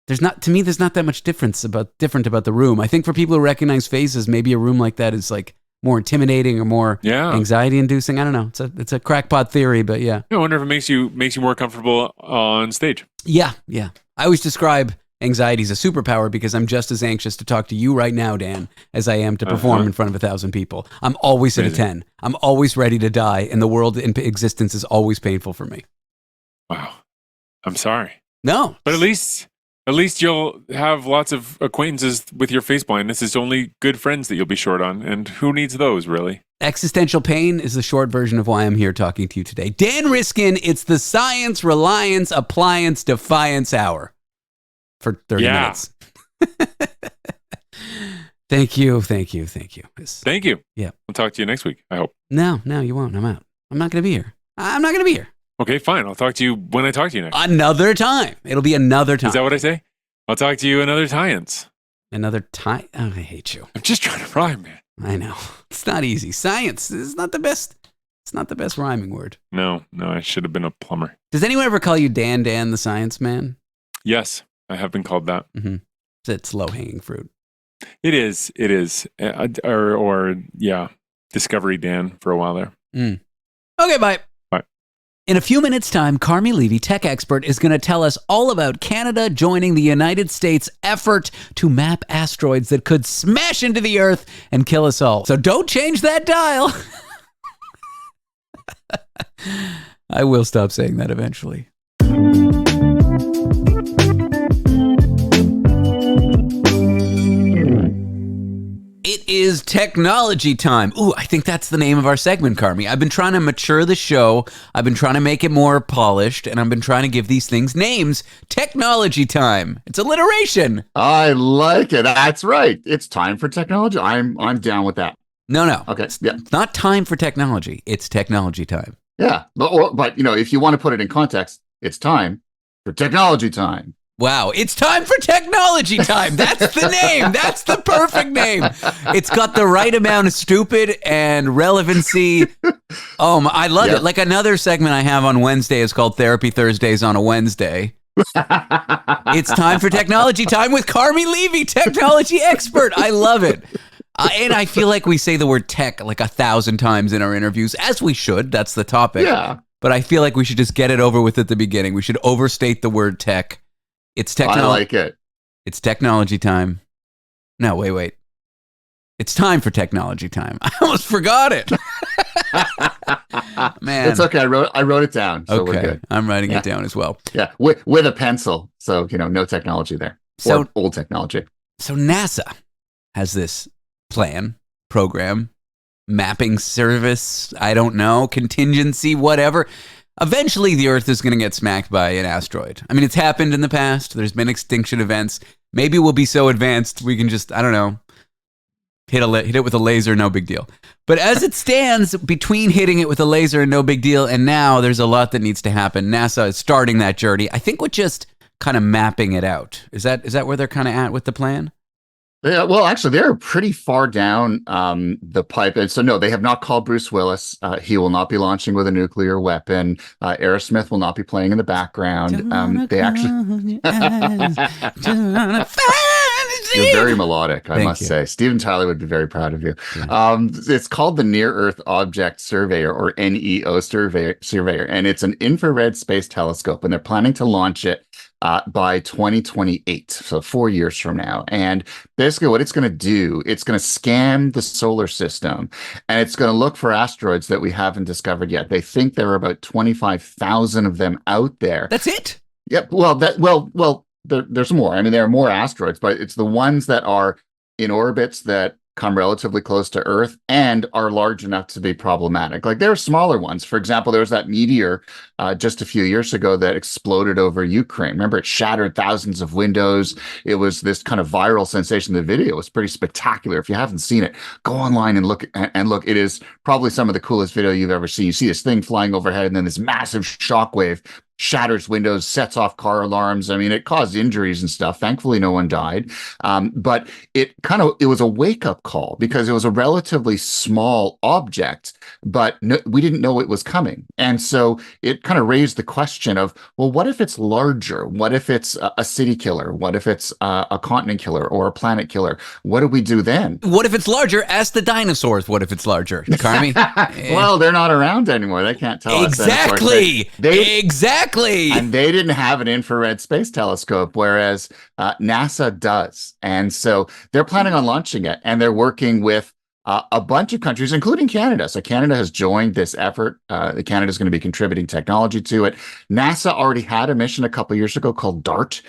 there's not that much different about the room. I think for people who recognize faces, maybe a room like that is like more intimidating or more anxiety inducing. I don't know. It's a crackpot theory, but yeah. I wonder if it makes you more comfortable on stage. Yeah. I always describe anxiety is a superpower because I'm just as anxious to talk to you right now, Dan, as I am to perform in front of 1,000 people. I'm always at a 10. I'm always ready to die, and the world in existence is always painful for me. Wow. I'm sorry. No. But at least you'll have lots of acquaintances with your face blindness. It's only good friends that you'll be short on, and who needs those, really? Existential pain is the short version of why I'm here talking to you today. Dan Riskin, it's the Science, Reliance, Appliance, Defiance Hour. For 30 minutes. Thank you. Thank you. Yeah. I'll talk to you next week, I hope. No, you won't. I'm out. I'm not going to be here. I'm not going to be here. Okay, fine. I'll talk to you when I talk to you next. Another time. It'll be another time. Is that what I say? I'll talk to you another science. Another time. Oh, I hate you. I'm just trying to rhyme, man. I know. It's not easy. Science is not the best. It's not the best rhyming word. No, I should have been a plumber. Does anyone ever call you Dan the Science Man? Yes, I have been called that. Mm-hmm. It's low-hanging fruit. It is. Or Discovery Dan for a while there. Okay, bye. Bye. In a few minutes' time, Carmi Levy, tech expert, is going to tell us all about Canada joining the United States' effort to map asteroids that could smash into the Earth and kill us all. So don't change that dial. I will stop saying that eventually. It is technology time. Ooh, I think that's the name of our segment, Carmi. I've been trying to mature the show. I've been trying to make it more polished, and I've been trying to give these things names. Technology time. It's alliteration. I like it. That's right. It's time for technology. I'm down with that. No. Okay. It's not time for technology. It's technology time. Yeah. But if you want to put it in context, it's time for technology time. Wow, it's time for technology time. That's the name. That's the perfect name. It's got the right amount of stupid and relevancy. I love it. Like another segment I have on Wednesday is called Therapy Thursdays on a Wednesday. It's time for technology time with Carmi Levy, technology expert. I love it. And I feel like we say the word tech like 1,000 times in our interviews, as we should. That's the topic. Yeah. But I feel like we should just get it over with at the beginning. We should overstate the word tech. It's technology. I like it. It's technology time. No, wait. It's time for technology time. I almost forgot it. Man. It's okay. I wrote it down. So we're good. I'm writing it down as well. Yeah. With a pencil. So, no technology there. Or old technology. So NASA has this program, mapping service, I don't know, contingency, whatever. Eventually, the Earth is going to get smacked by an asteroid. I mean, it's happened in the past. There's been extinction events. Maybe we'll be so advanced we can just, I don't know, hit it with a laser, no big deal. But as it stands, between hitting it with a laser and no big deal, and now there's a lot that needs to happen. NASA is starting that journey. I think with just kind of mapping it out. Is that where they're kind of at with the plan? Yeah, well, actually, they're pretty far down the pipe. And so, no, they have not called Bruce Willis. He will not be launching with a nuclear weapon. Aerosmith will not be playing in the background. They actually... You're very melodic, I must say. Steven Tyler would be very proud of you. Yeah. It's called the Near Earth Object Surveyor, or NEO Surveyor, and it's an infrared space telescope, and they're planning to launch it by 2028, so 4 years from now. And basically what it's going to do, it's going to scan the solar system, and it's going to look for asteroids that we haven't discovered yet. They think there are about 25,000 of them out there. That's it? Yep. Well, there's more. I mean, there are more asteroids, but it's the ones that are in orbits that come relatively close to Earth and are large enough to be problematic. Like there are smaller ones. For example, there was that meteor just a few years ago that exploded over Ukraine. Remember, it shattered thousands of windows. It was this kind of viral sensation. The video was pretty spectacular. If you haven't seen it, go online and look. It is probably some of the coolest video you've ever seen. You see this thing flying overhead, and then this massive shockwave shatters windows, sets off car alarms. I mean, it caused injuries and stuff. Thankfully, no one died. But it was a wake-up call because it was a relatively small object, but we didn't know it was coming. And so it kind of raised the question of, well, what if it's larger? What if it's a city killer? What if it's a continent killer or a planet killer? What do we do then? What if it's larger? Ask the dinosaurs. What if it's larger, Carmi? Well, they're not around anymore. They can't tell us. Exactly. Exactly. And they didn't have an infrared space telescope, whereas NASA does. And so they're planning on launching it, and they're working with a bunch of countries, including Canada. So Canada has joined this effort. Canada is going to be contributing technology to it. NASA already had a mission a couple of years ago called DART,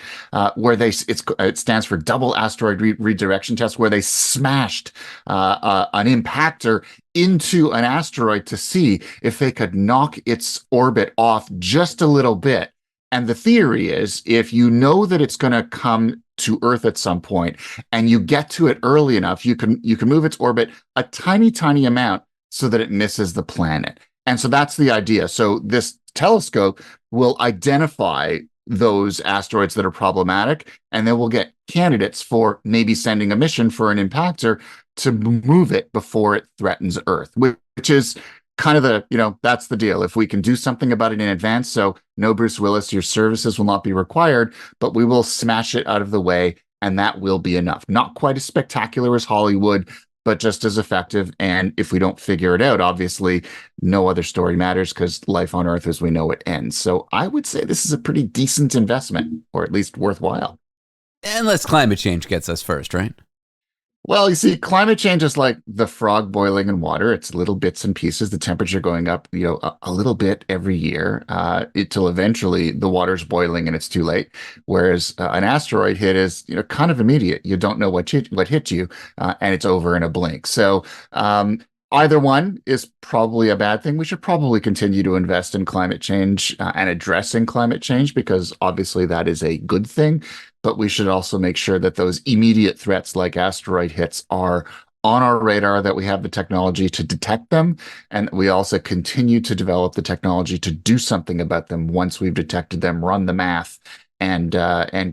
where it stands for Double Asteroid Redirection Test, where they smashed an impactor into an asteroid to see if they could knock its orbit off just a little bit. And the theory is, if you know that it's going to come to Earth at some point and you get to it early enough, you can move its orbit a tiny, tiny amount so that it misses the planet. And so that's the idea. So this telescope will identify those asteroids that are problematic, and then we'll get candidates for maybe sending a mission for an impactor to move it before it threatens Earth, which is kind of that's the deal. If we can do something about it in advance, so no, Bruce Willis, your services will not be required, but we will smash it out of the way, and that will be enough. Not quite as spectacular as Hollywood, but just as effective. And if we don't figure it out, obviously, no other story matters because life on Earth as we know it ends. So I would say this is a pretty decent investment, or at least worthwhile. Unless climate change gets us first, right? Well, you see, climate change is like the frog boiling in water. It's little bits and pieces, the temperature going up, a little bit every year, till eventually the water's boiling and it's too late. Whereas an asteroid hit is, kind of immediate. You don't know what hit you, and it's over in a blink. So, either one is probably a bad thing. We should probably continue to invest in climate change and addressing climate change, because obviously that is a good thing. But we should also make sure that those immediate threats like asteroid hits are on our radar, that we have the technology to detect them, and we also continue to develop the technology to do something about them once we've detected them, run the math, and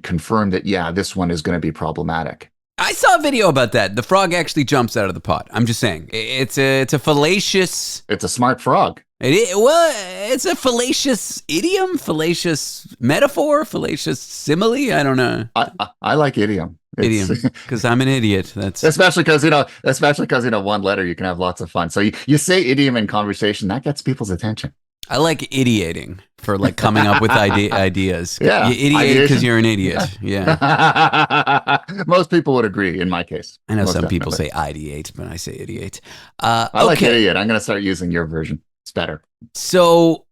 confirm that, yeah, this one is going to be problematic. I saw a video about that. The frog actually jumps out of the pot. I'm just saying, it's a fallacious. It's a smart frog. It's a fallacious idiom, fallacious metaphor, fallacious simile. I don't know. I like idiom. Idiom, because I'm an idiot. That's especially because one letter you can have lots of fun. So you say idiom in conversation, that gets people's attention. I like ideating for like coming up with ideas. Yeah, you idiate because you're an idiot. Yeah. Most people would agree in my case. I know Most some people definitely. say ideate, but I say idiate. I like idiot. I'm going to start using your version. It's better. So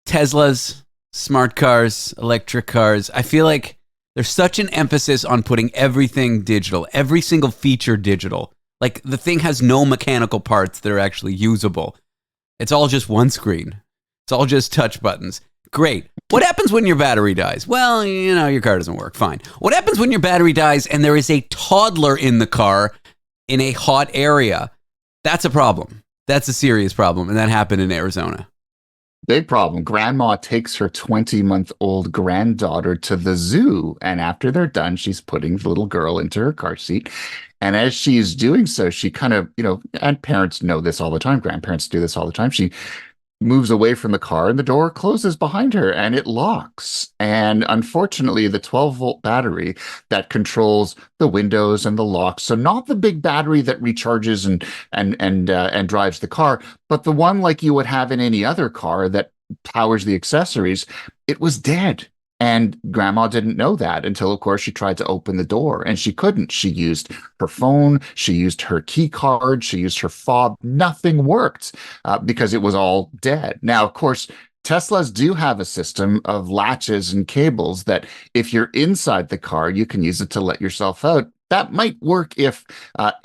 Teslas, smart cars, electric cars, I feel like there's such an emphasis on putting everything digital, every single feature digital. Like the thing has no mechanical parts that are actually usable. It's all just one screen. It's all just touch buttons. Great. What happens when your battery dies? Well, your car doesn't work. Fine. What happens when your battery dies and there is a toddler in the car in a hot area? That's a problem. That's a serious problem. And that happened in Arizona. Big problem. Grandma takes her 20-month-old granddaughter to the zoo. And after they're done, she's putting the little girl into her car seat. And as she's doing so, she kind of, and parents know this all the time. Grandparents do this all the time. She moves away from the car and the door closes behind her and it locks. And unfortunately, the 12-volt battery that controls the windows and the locks, so not the big battery that recharges and drives the car, but the one like you would have in any other car that powers the accessories, it was dead. And Grandma didn't know that until, of course, she tried to open the door and she couldn't. She used her phone, she used her key card, she used her fob. Nothing worked because it was all dead. Now, of course, Teslas do have a system of latches and cables that if you're inside the car, you can use it to let yourself out. That might work if,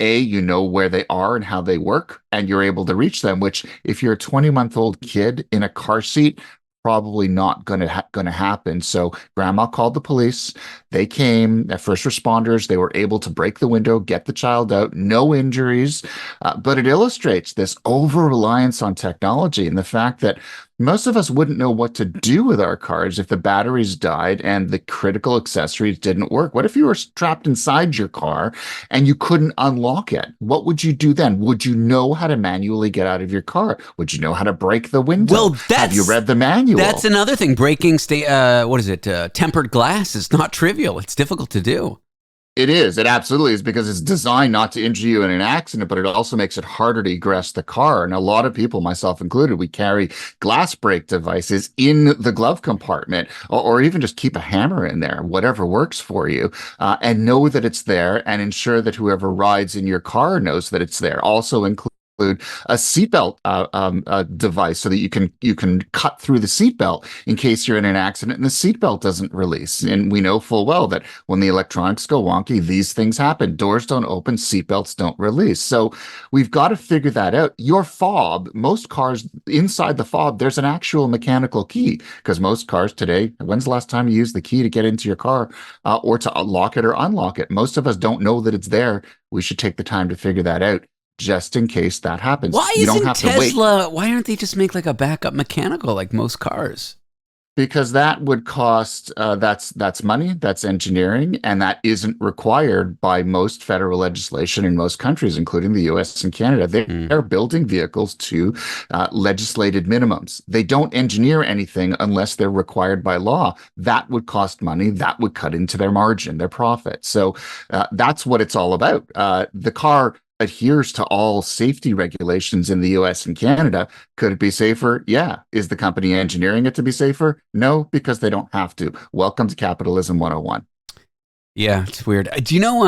you know where they are and how they work, and you're able to reach them, which if you're a 20-month-old kid in a car seat, probably not going to happen. So Grandma called the police. They came, first responders. They were able to break the window, get the child out, no injuries. But it illustrates this over-reliance on technology and the fact that most of us wouldn't know what to do with our cars if the batteries died and the critical accessories didn't work. What if you were trapped inside your car and you couldn't unlock it? What would you do then? Would you know how to manually get out of your car? Would you know how to break the window? Well, have you read the manual? That's another thing. Breaking, tempered glass is not trivial. It's difficult to do. It is. It absolutely is, because it's designed not to injure you in an accident, but it also makes it harder to egress the car. And a lot of people, myself included, we carry glass break devices in the glove compartment, or even just keep a hammer in there, whatever works for you, and know that it's there and ensure that whoever rides in your car knows that it's there. Also include a seatbelt device so that you can cut through the seatbelt in case you're in an accident and the seatbelt doesn't release. And we know full well that when the electronics go wonky, these things happen. Doors don't open, seatbelts don't release. So we've got to figure that out. Your fob, most cars, inside the fob, there's an actual mechanical key, because most cars today, when's the last time you used the key to get into your car or to lock it or unlock it? Most of us don't know that it's there. We should take the time to figure that out, just in case that happens. Why you isn't don't have Tesla, to wait. why aren't they just make like a backup mechanical like most cars? because that would cost that's money, that's engineering, and that isn't required by most federal legislation in most countries, including the US and Canada. They're building vehicles to legislated minimums. They don't engineer anything unless they're required by law. That would cost money. That would cut into their margin, their profit. So that's what it's all about. The car adheres to all safety regulations in the US and Canada. Could it be safer? Yeah. Is the company engineering it to be safer? No, because they don't have to. Welcome to Capitalism 101. Yeah, it's weird. Do you know,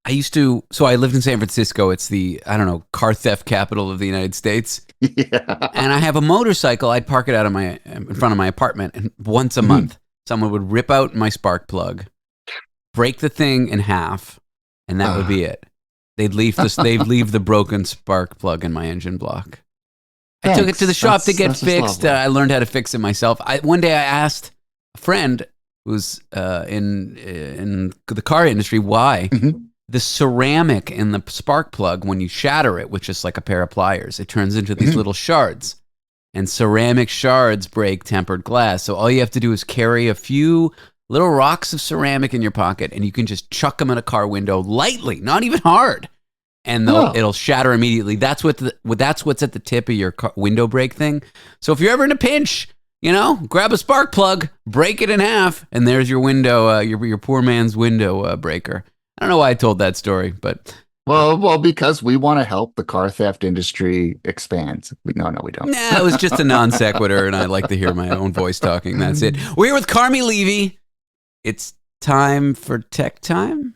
I lived in San Francisco. It's the, I don't know, car theft capital of the United States. Yeah. And I have a motorcycle. I'd park it out in front of my apartment, and once a month, someone would rip out my spark plug, break the thing in half, and that would be it. They'd leave the broken spark plug in my engine block. I took it to the shop to get fixed. I learned how to fix it myself. One day I asked a friend who's in the car industry why the ceramic in the spark plug, when you shatter it with just like a pair of pliers, it turns into these little shards. And ceramic shards break tempered glass. So all you have to do is carry a few little rocks of ceramic in your pocket, and you can just chuck them in a car window lightly, not even hard, and it'll shatter immediately. That's what's at the tip of your window break thing. So if you're ever in a pinch, grab a spark plug, break it in half, and there's your window, your poor man's window breaker. I don't know why I told that story, but well, because we want to help the car theft industry expand. No, we don't. Nah, it was just a non sequitur, and I like to hear my own voice talking. That's it. We're here with Carmi Levy. It's time for tech time.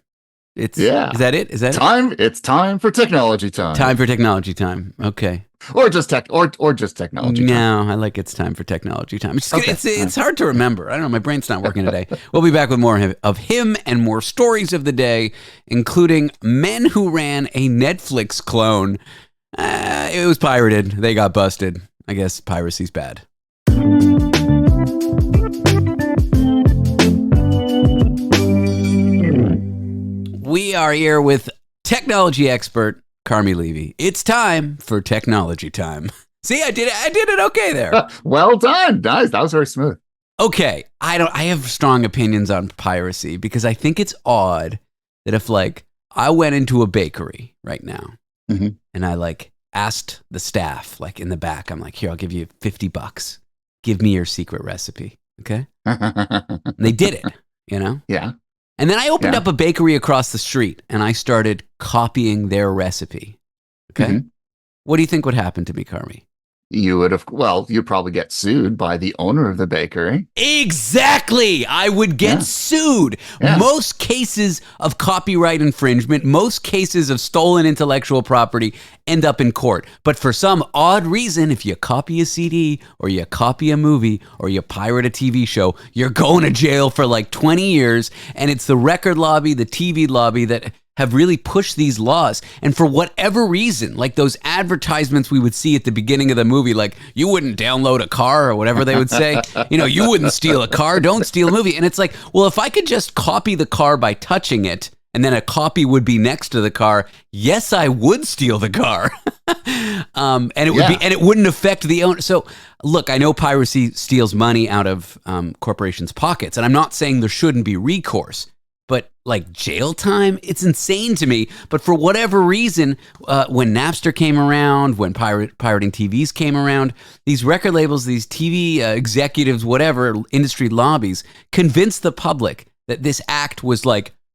Is that it? Time? It's time for technology time. Time for technology time. Okay. Or just technology time. No, I like it's time for technology time. It's hard to remember. I don't know. My brain's not working today. We'll be back with more of him and more stories of the day, including men who ran a Netflix clone. It was pirated. They got busted. I guess piracy's bad. We are here with technology expert Carmi Levy. It's time for technology time. See, I did it okay there. Well done. Nice. That was very smooth. Okay. I have strong opinions on piracy because I think it's odd that if I went into a bakery right now and I asked the staff in the back, I'm like, here, I'll give you $50. Give me your secret recipe. Okay. And they did it, Yeah. And then I opened up a bakery across the street and I started copying their recipe. Okay. What do you think would happen to me, Carmi? You'd probably get sued by the owner of the bakery. Exactly. I would get sued. Yeah. Most cases of copyright infringement, most cases of stolen intellectual property end up in court. But for some odd reason, if you copy a CD or you copy a movie or you pirate a TV show, you're going to jail for 20 years. And it's the record lobby, the TV lobby that have really pushed these laws. And for whatever reason, those advertisements we would see at the beginning of the movie, you wouldn't download a car or whatever they would say, you wouldn't steal a car, don't steal a movie. And it's well, if I could just copy the car by touching it, and then a copy would be next to the car, yes, I would steal the car. And it wouldn't affect the owner. So look, I know piracy steals money out of corporations' pockets, and I'm not saying there shouldn't be recourse. But jail time, it's insane to me. But for whatever reason, when Napster came around, when pirating TVs came around, these record labels, these TV executives, whatever, industry lobbies, convinced the public that this act was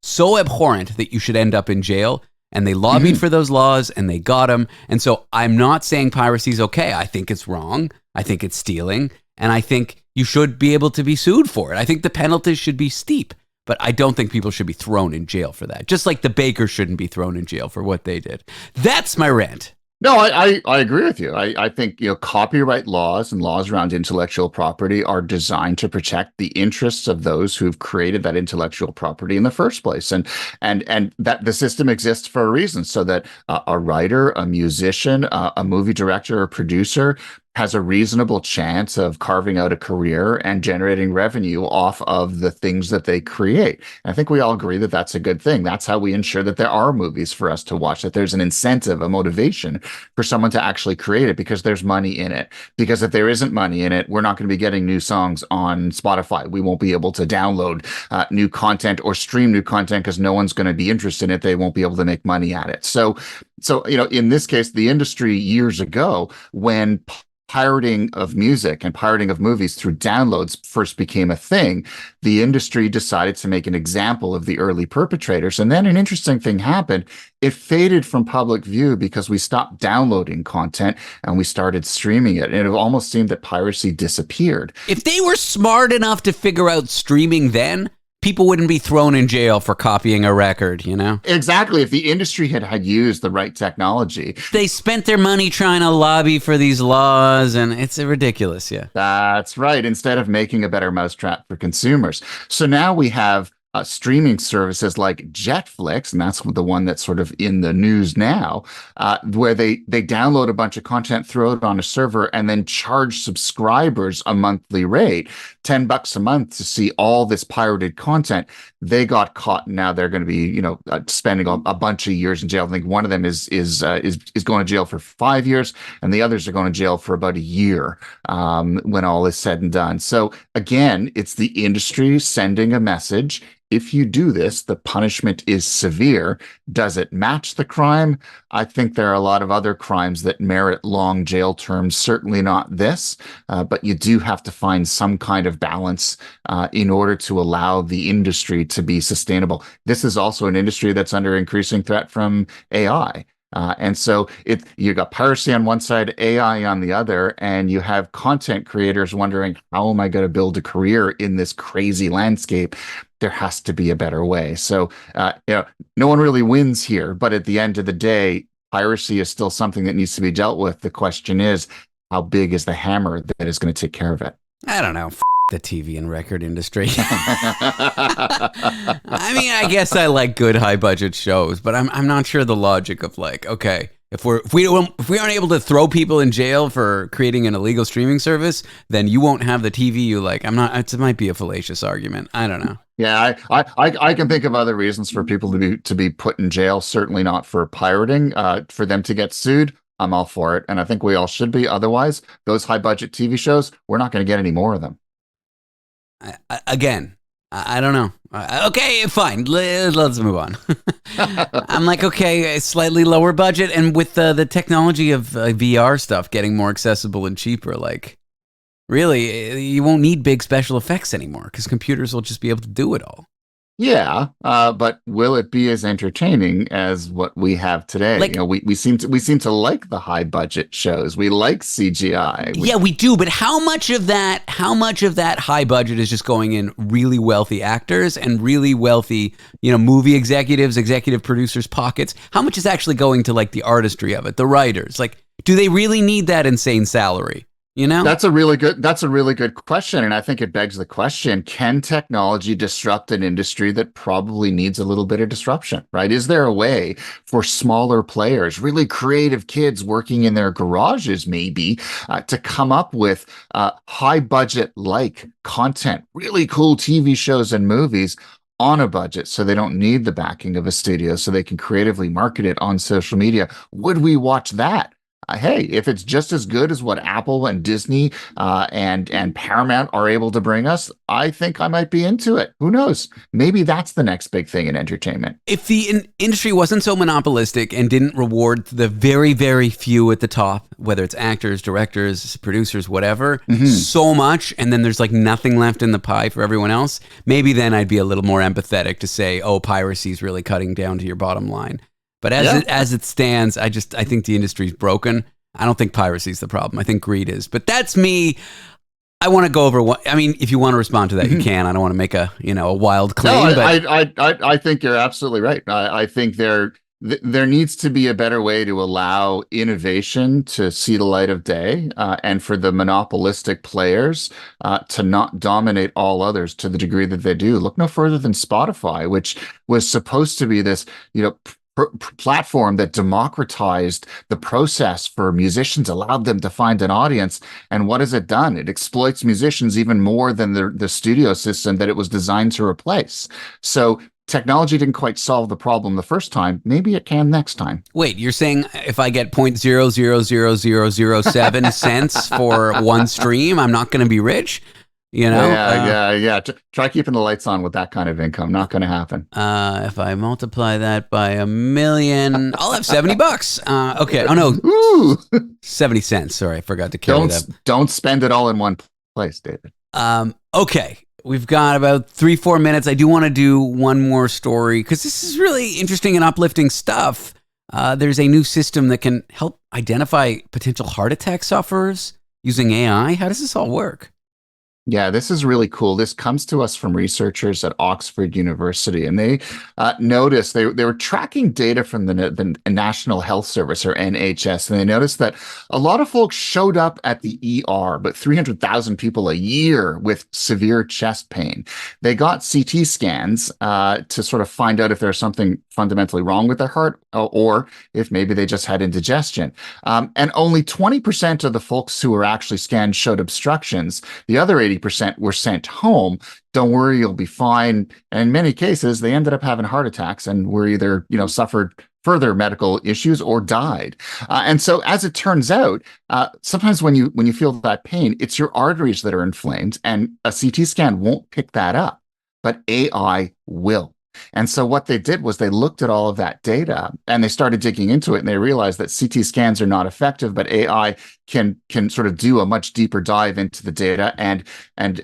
so abhorrent that you should end up in jail. And they lobbied for those laws and they got them. And so I'm not saying piracy is okay. I think it's wrong. I think it's stealing. And I think you should be able to be sued for it. I think the penalties should be steep. But I don't think people should be thrown in jail for that. Just like the baker shouldn't be thrown in jail for what they did. That's my rant. No, I agree with you. I think copyright laws and laws around intellectual property are designed to protect the interests of those who've created that intellectual property in the first place, and that the system exists for a reason, so that a writer, a musician, a movie director, or producer has a reasonable chance of carving out a career and generating revenue off of the things that they create. And I think we all agree that that's a good thing. That's how we ensure that there are movies for us to watch, that there's an incentive, a motivation for someone to actually create it because there's money in it. Because if there isn't money in it, we're not going to be getting new songs on Spotify. We won't be able to download new content or stream new content because no one's going to be interested in it. They won't be able to make money at it. So, in this case, the industry years ago, when pirating of music and pirating of movies through downloads first became a thing, the industry decided to make an example of the early perpetrators. And then an interesting thing happened. It faded from public view because we stopped downloading content and we started streaming it. And it almost seemed that piracy disappeared. If they were smart enough to figure out streaming then, people wouldn't be thrown in jail for copying a record, Exactly. If the industry had used the right technology. They spent their money trying to lobby for these laws, and it's ridiculous, yeah. That's right. Instead of making a better mousetrap for consumers. So now we have streaming services like Jetflix, and that's the one that's sort of in the news now, where they download a bunch of content, throw it on a server, and then charge subscribers a monthly rate, $10 a month to see all this pirated content. They got caught, and now they're going to be, spending a bunch of years in jail. I think one of them is going to jail for 5 years, and the others are going to jail for about a year when all is said and done. So again, it's the industry sending a message. If you do this, the punishment is severe. Does it match the crime? I think there are a lot of other crimes that merit long jail terms, certainly not this, but you do have to find some kind of balance in order to allow the industry to be sustainable. This is also an industry that's under increasing threat from AI. And so you got piracy on one side, AI on the other, and you have content creators wondering, how am I going to build a career in this crazy landscape? There has to be a better way. So, no one really wins here, but at the end of the day, piracy is still something that needs to be dealt with. The question is, how big is the hammer that is going to take care of it? I don't know. The TV and record industry. I mean, I guess I like good high budget shows, but I'm not sure the logic of okay, if we aren't able to throw people in jail for creating an illegal streaming service, then you won't have the TV you like. It might be a fallacious argument. I don't know. Yeah, I can think of other reasons for people to be put in jail. Certainly not for pirating. For them to get sued, I'm all for it, and I think we all should be. Otherwise, those high budget TV shows, we're not going to get any more of them. I don't know. Okay, fine. Let's move on. I'm like, okay, slightly lower budget, and with the technology of VR stuff getting more accessible and cheaper, really, you won't need big special effects anymore because computers will just be able to do it all. Yeah, but will it be as entertaining as what we have today? We seem to like the high budget shows. We like CGI. Yeah, we do. But how much of that high budget is just going in really wealthy actors and really wealthy, movie executives, executive producers' pockets? How much is actually going to the artistry of it, the writers? Do they really need that insane salary? That's a really good question. And I think it begs the question, can technology disrupt an industry that probably needs a little bit of disruption, right? Is there a way for smaller players, really creative kids working in their garages, maybe, to come up with high budget content, really cool TV shows and movies on a budget so they don't need the backing of a studio so they can creatively market it on social media? Would we watch that? Hey, if it's just as good as what Apple and Disney and Paramount are able to bring us, I think I might be into it. Who knows? Maybe that's the next big thing in entertainment. If the industry wasn't so monopolistic and didn't reward the very, very few at the top, whether it's actors, directors, producers, whatever, so much, and then there's nothing left in the pie for everyone else, maybe then I'd be a little more empathetic to say, oh, piracy is really cutting down to your bottom line. But as it stands, I think the industry's broken. I don't think piracy is the problem. I think greed is. But that's me. I want to go over what, if you want to respond to that, you can. I don't want to make a wild claim. I think you're absolutely right. I think there needs to be a better way to allow innovation to see the light of day, and for the monopolistic players to not dominate all others to the degree that they do. Look no further than Spotify, which was supposed to be this, platform that democratized the process for musicians, allowed them to find an audience. And what has it done? It exploits musicians even more than the studio system that it was designed to replace. So technology didn't quite solve the problem the first time. Maybe it can next time. Wait, you're saying if I get 0.000007 cents for one stream, I'm not going to be rich? You know? Yeah. Try keeping the lights on with that kind of income. Not going to happen. If I multiply that by 1,000,000, I'll have $70. Okay. Oh no. Ooh. 70 cents. Sorry, I forgot to carry that. Don't spend it all in one place, David. Okay. We've got about 3-4 minutes. I do want to do one more story because this is really interesting and uplifting stuff. There's a new system that can help identify potential heart attack sufferers using AI. How does this all work? Yeah, this is really cool. This comes to us from researchers at Oxford University, and they noticed they were tracking data from the National Health Service, or NHS, and they noticed that a lot of folks showed up at the ER, but 300,000 people a year with severe chest pain. They got CT scans to sort of find out if there's something fundamentally wrong with their heart, or if maybe they just had indigestion. And only 20% of the folks who were actually scanned showed obstructions. The other 80% were sent home. Don't worry, you'll be fine. And in many cases, they ended up having heart attacks and were either, suffered further medical issues or died. And so, as it turns out, sometimes when you feel that pain, it's your arteries that are inflamed, and a CT scan won't pick that up, but AI will. And so what they did was they looked at all of that data and they started digging into it, and they realized that CT scans are not effective, but AI can sort of do a much deeper dive into the data and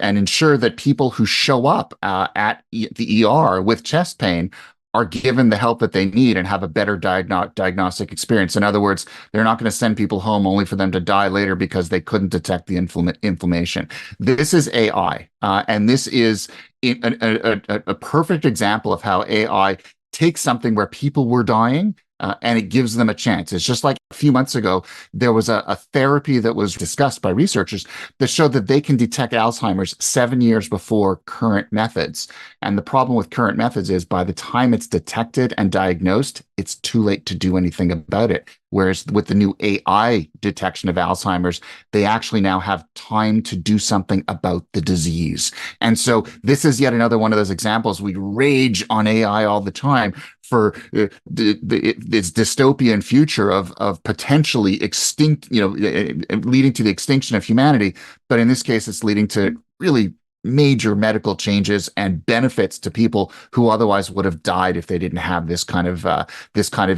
ensure that people who show up at the ER with chest pain are given the help that they need and have a better diagnostic experience. In other words, they're not going to send people home only for them to die later because they couldn't detect the inflammation. This is AI, and this is a perfect example of how AI takes something where people were dying and it gives them a chance. It's just like a few months ago, there was a therapy that was discussed by researchers that showed that they can detect Alzheimer's 7 years before current methods. And the problem with current methods is by the time it's detected and diagnosed, it's too late to do anything about it. Whereas with the new AI detection of Alzheimer's, they actually now have time to do something about the disease. And so this is yet another one of those examples. We rage on AI all the time for its dystopian future of potentially extinct, leading to the extinction of humanity. But in this case, it's leading to really major medical changes and benefits to people who otherwise would have died if they didn't have this kind of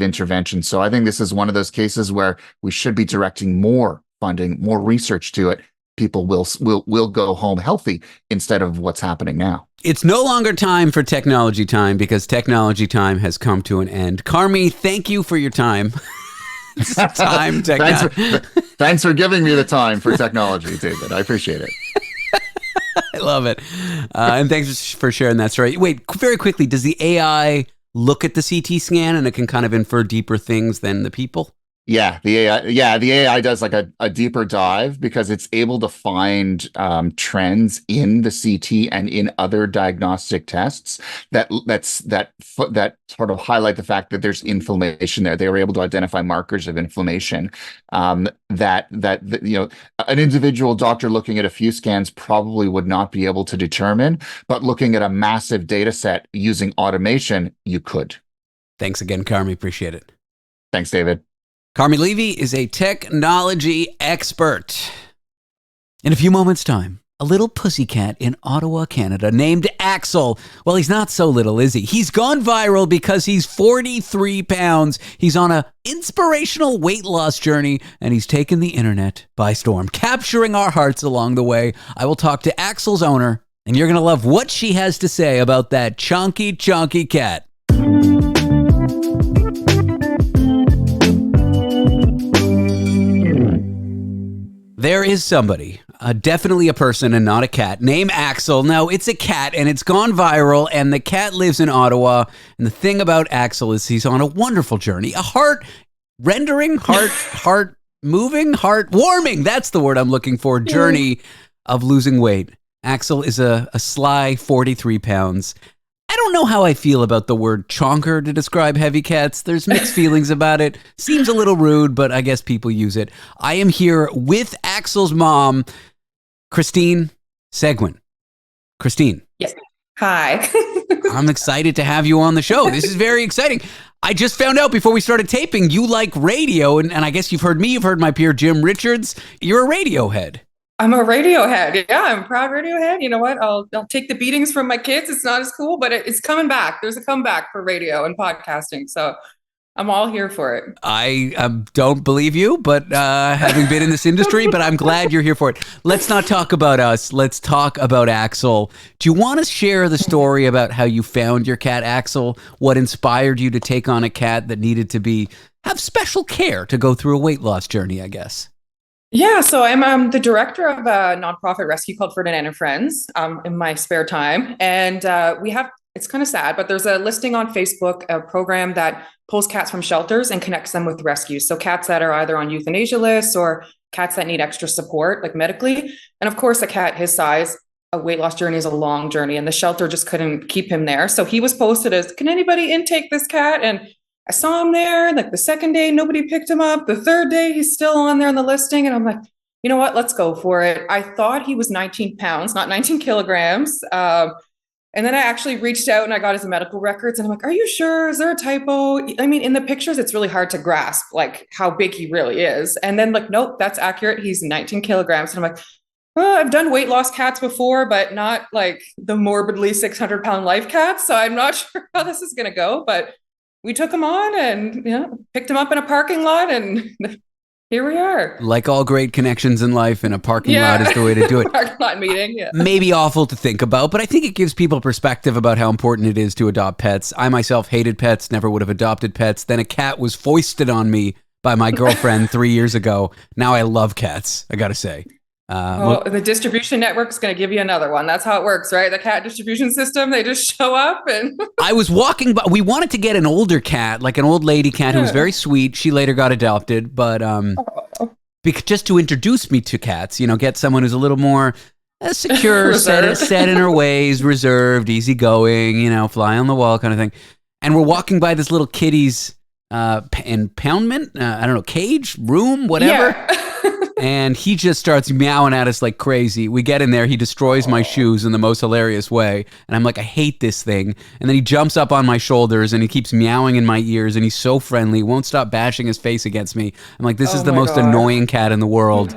intervention. So I think this is one of those cases where we should be directing more funding, more research to it. People will go home healthy instead of what's happening now. It's no longer time for technology time because technology time has come to an end. Carmi, thank you for your time. Thanks for giving me the time for technology, David. I appreciate it. I love it. And thanks for sharing that story. Wait, very quickly, does the AI look at the CT scan and it can kind of infer deeper things than the people? Yeah, the AI does like a deeper dive because it's able to find trends in the CT and in other diagnostic tests that sort of highlight the fact that there's inflammation there. They were able to identify markers of inflammation that an individual doctor looking at a few scans probably would not be able to determine, but looking at a massive data set using automation, you could. Thanks again, Carmi. Appreciate it. Thanks, David. Carmi Levy is a technology expert. In a few moments' time, a little pussycat in Ottawa, Canada, named Axel. Well, he's not so little, is he? He's gone viral because he's 43 pounds. He's on an inspirational weight loss journey, and he's taken the internet by storm, capturing our hearts along the way. I will talk to Axel's owner, and you're going to love what she has to say about that chunky cat. There is somebody, definitely a person and not a cat, named Axel. No, it's a cat, and it's gone viral, and the cat lives in Ottawa. And the thing about Axel is he's on a wonderful journey, a heart-rendering, heart-moving, heart-warming, that's the word I'm looking for, journey of losing weight. Axel is a sly 43 pounds. I don't don't know how I feel about the word chonker to describe heavy cats. There's mixed feelings about it. Seems a little rude, but I guess people use it. I am here with Axel's mom, Christine Seguin. Christine. Yes. Hi. I'm excited to have you on the show. This is very exciting. I just found out before we started taping, you like radio, and I guess you've heard me, you've heard my peer Jim Richards. You're a radio head. I'm a Radiohead. Yeah, I'm a proud Radiohead. You know what? I'll take the beatings from my kids. It's not as cool, but it's coming back. There's a comeback for radio and podcasting. So I'm all here for it. I don't believe you, but having been in this industry, but I'm glad you're here for it. Let's not talk about us. Let's talk about Axel. Do you want to share the story about how you found your cat, Axel? What inspired you to take on a cat that needed to have special care to go through a weight loss journey, I guess? Yeah, so I'm the director of a nonprofit rescue called Ferdinand and Friends in my spare time. And it's kind of sad, but there's a listing on Facebook, a program that pulls cats from shelters and connects them with rescues. So cats that are either on euthanasia lists or cats that need extra support, like medically. And of course, a cat his size, a weight loss journey is a long journey, and the shelter just couldn't keep him there. So he was posted as, can anybody intake this cat? And I saw him there, like the second day, nobody picked him up. The third day, he's still on there on the listing. And I'm like, you know what, let's go for it. I thought he was 19 pounds, not 19 kilograms. And then I actually reached out and I got his medical records and I'm like, are you sure? Is there a typo? I mean, in the pictures, it's really hard to grasp like how big he really is. And then like, nope, that's accurate. He's 19 kilograms. And I'm like, oh, I've done weight loss cats before, but not like the morbidly 600-pound life cats. So I'm not sure how this is going to go, but we took him on and picked him up in a parking lot and here we are. Like all great connections in life, in a parking lot is the way to do it. Parking lot meeting, yeah. Maybe awful to think about, but I think it gives people perspective about how important it is to adopt pets. I myself hated pets, never would have adopted pets. Then a cat was foisted on me by my girlfriend 3 years ago. Now I love cats, I gotta say. The distribution network is going to give you another one. That's how it works, right? The cat distribution system, they just show up and... I was walking by, we wanted to get an older cat, like an old lady cat who was very sweet. She later got adopted, but just to introduce me to cats, get someone who's a little more secure, set in her ways, reserved, easygoing, fly on the wall kind of thing. And we're walking by this little kitty's impoundment, I don't know, cage, room, whatever. Yeah. And he just starts meowing at us like crazy. We get in there, he destroys my shoes in the most hilarious way. And I'm like, I hate this thing. And then he jumps up on my shoulders and he keeps meowing in my ears and he's so friendly, won't stop bashing his face against me. I'm like, this is the most annoying cat in the world.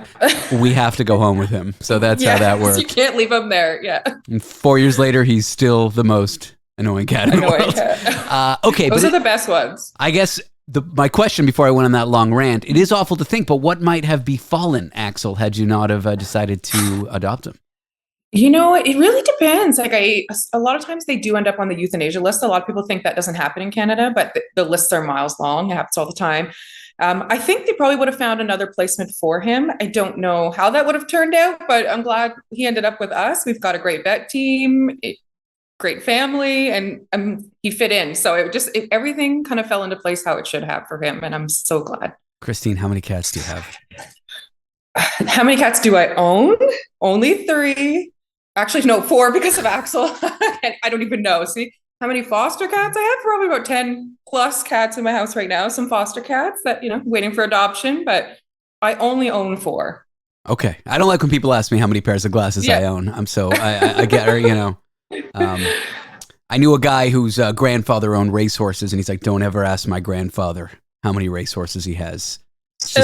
We have to go home with him. So that's how that works. You can't leave him there, yeah. And 4 years later, he's still the most annoying cat in the world. Okay, those are the best ones. I guess... My question before I went on that long rant, it is awful to think, but what might have befallen Axel had you not have decided to adopt him? It really depends. Like a lot of times they do end up on the euthanasia list. A lot of people think that doesn't happen in Canada, but the lists are miles long. It happens all the time. I think they probably would have found another placement for him. I don't know how that would have turned out, but I'm glad he ended up with us. We've got a great vet team. Great family, and he fit in. So everything kind of fell into place how it should have for him, and I'm so glad. Christine, how many cats do you have? How many cats do I own? Only 3. Actually, no, 4 because of Axel. I don't even know. See, how many foster cats? I have probably about 10 plus cats in my house right now. Some foster cats that, waiting for adoption, but I only own 4. Okay. I don't like when people ask me how many pairs of glasses I own. I get her, I knew a guy whose grandfather owned racehorses, and he's like, "Don't ever ask my grandfather how many racehorses he has." It's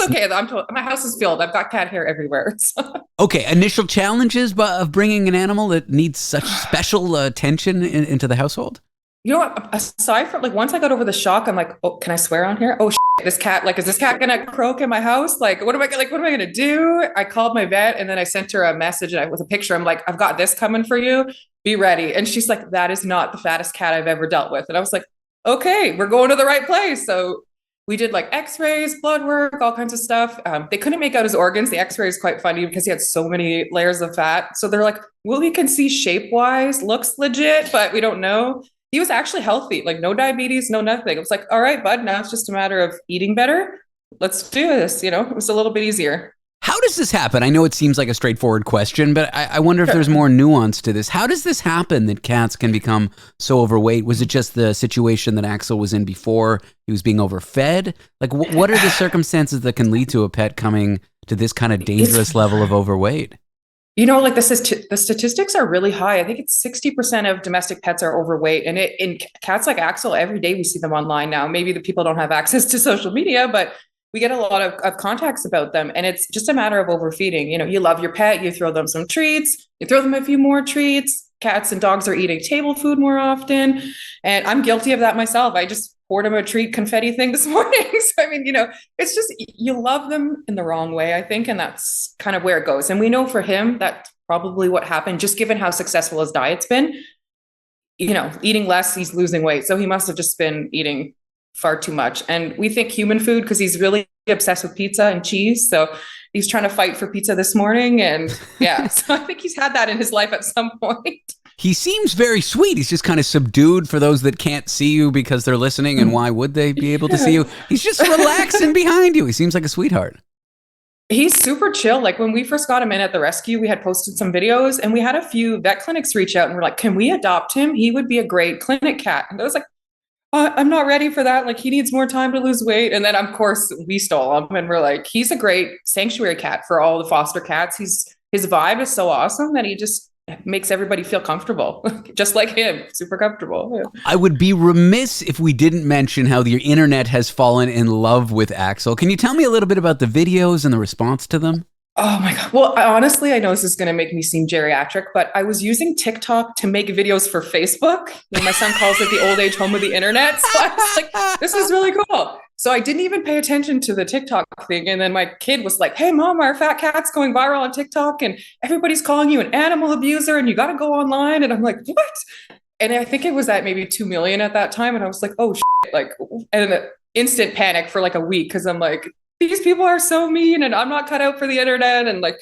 okay. My house is filled. I've got cat hair everywhere. So. Okay, initial challenges of bringing an animal that needs such special attention into the household. You know what? Aside from once I got over the shock, I'm like, oh, can I swear on here? Oh, this cat, is this cat gonna croak in my house? What am I gonna do? I called my vet and then I sent her a message with a picture. I'm like, I've got this coming for you. Be ready. And she's like, that is not the fattest cat I've ever dealt with. And I was like, okay, we're going to the right place. So we did x-rays, blood work, all kinds of stuff. They couldn't make out his organs. The x-ray is quite funny because he had so many layers of fat. So they're like, well, we can see shape-wise, looks legit, but we don't know. He was actually healthy, no diabetes, no nothing. It was like, all right, bud, now it's just a matter of eating better. Let's do this. It was a little bit easier. How does this happen? I know it seems like a straightforward question, but I wonder if there's more nuance to this. How does this happen that cats can become so overweight? Was it just the situation that Axel was in before? He was being overfed? Like, what are the circumstances that can lead to a pet coming to this kind of dangerous level of overweight? Like the statistics are really high. I think it's 60% of domestic pets are overweight. And in cats like Axel, every day we see them online now. Maybe the people don't have access to social media, but we get a lot of contacts about them. And it's just a matter of overfeeding. You love your pet, you throw them some treats, you throw them a few more treats. Cats and dogs are eating table food more often. And I'm guilty of that myself. I just poured him a treat confetti thing this morning. So, it's just, you love them in the wrong way, I think. And that's kind of where it goes. And we know for him, that's probably what happened, just given how successful his diet's been. Eating less, he's losing weight. So he must have just been eating far too much. And we think human food, because he's really obsessed with pizza and cheese. So he's trying to fight for pizza this morning. And yeah, so I think he's had that in his life at some point. He seems very sweet. He's just kind of subdued for those that can't see you because they're listening. And why would they be able to see you? He's just relaxing behind you. He seems like a sweetheart. He's super chill. Like when we first got him in at the rescue, we had posted some videos and we had a few vet clinics reach out and we're like, can we adopt him? He would be a great clinic cat. And I was like, I'm not ready for that. Like he needs more time to lose weight. And then of course we stole him and we're like, he's a great sanctuary cat for all the foster cats. His vibe is so awesome that he just makes everybody feel comfortable, just like him, super comfortable. Yeah. I would be remiss if we didn't mention how the internet has fallen in love with Axel. Can you tell me a little bit about the videos and the response to them? Oh my God. Well, honestly, I know this is going to make me seem geriatric, but I was using TikTok to make videos for Facebook. My son calls it the old age home of the internet. So I was like, this is really cool. So I didn't even pay attention to the TikTok thing. And then my kid was like, hey, Mom, our fat cat's going viral on TikTok and everybody's calling you an animal abuser and you got to go online. And I'm like, what? And I think it was at maybe 2 million at that time. And I was like, oh, shit. Like, and an instant panic for like a week because I'm like, these people are so mean and I'm not cut out for the internet. And like,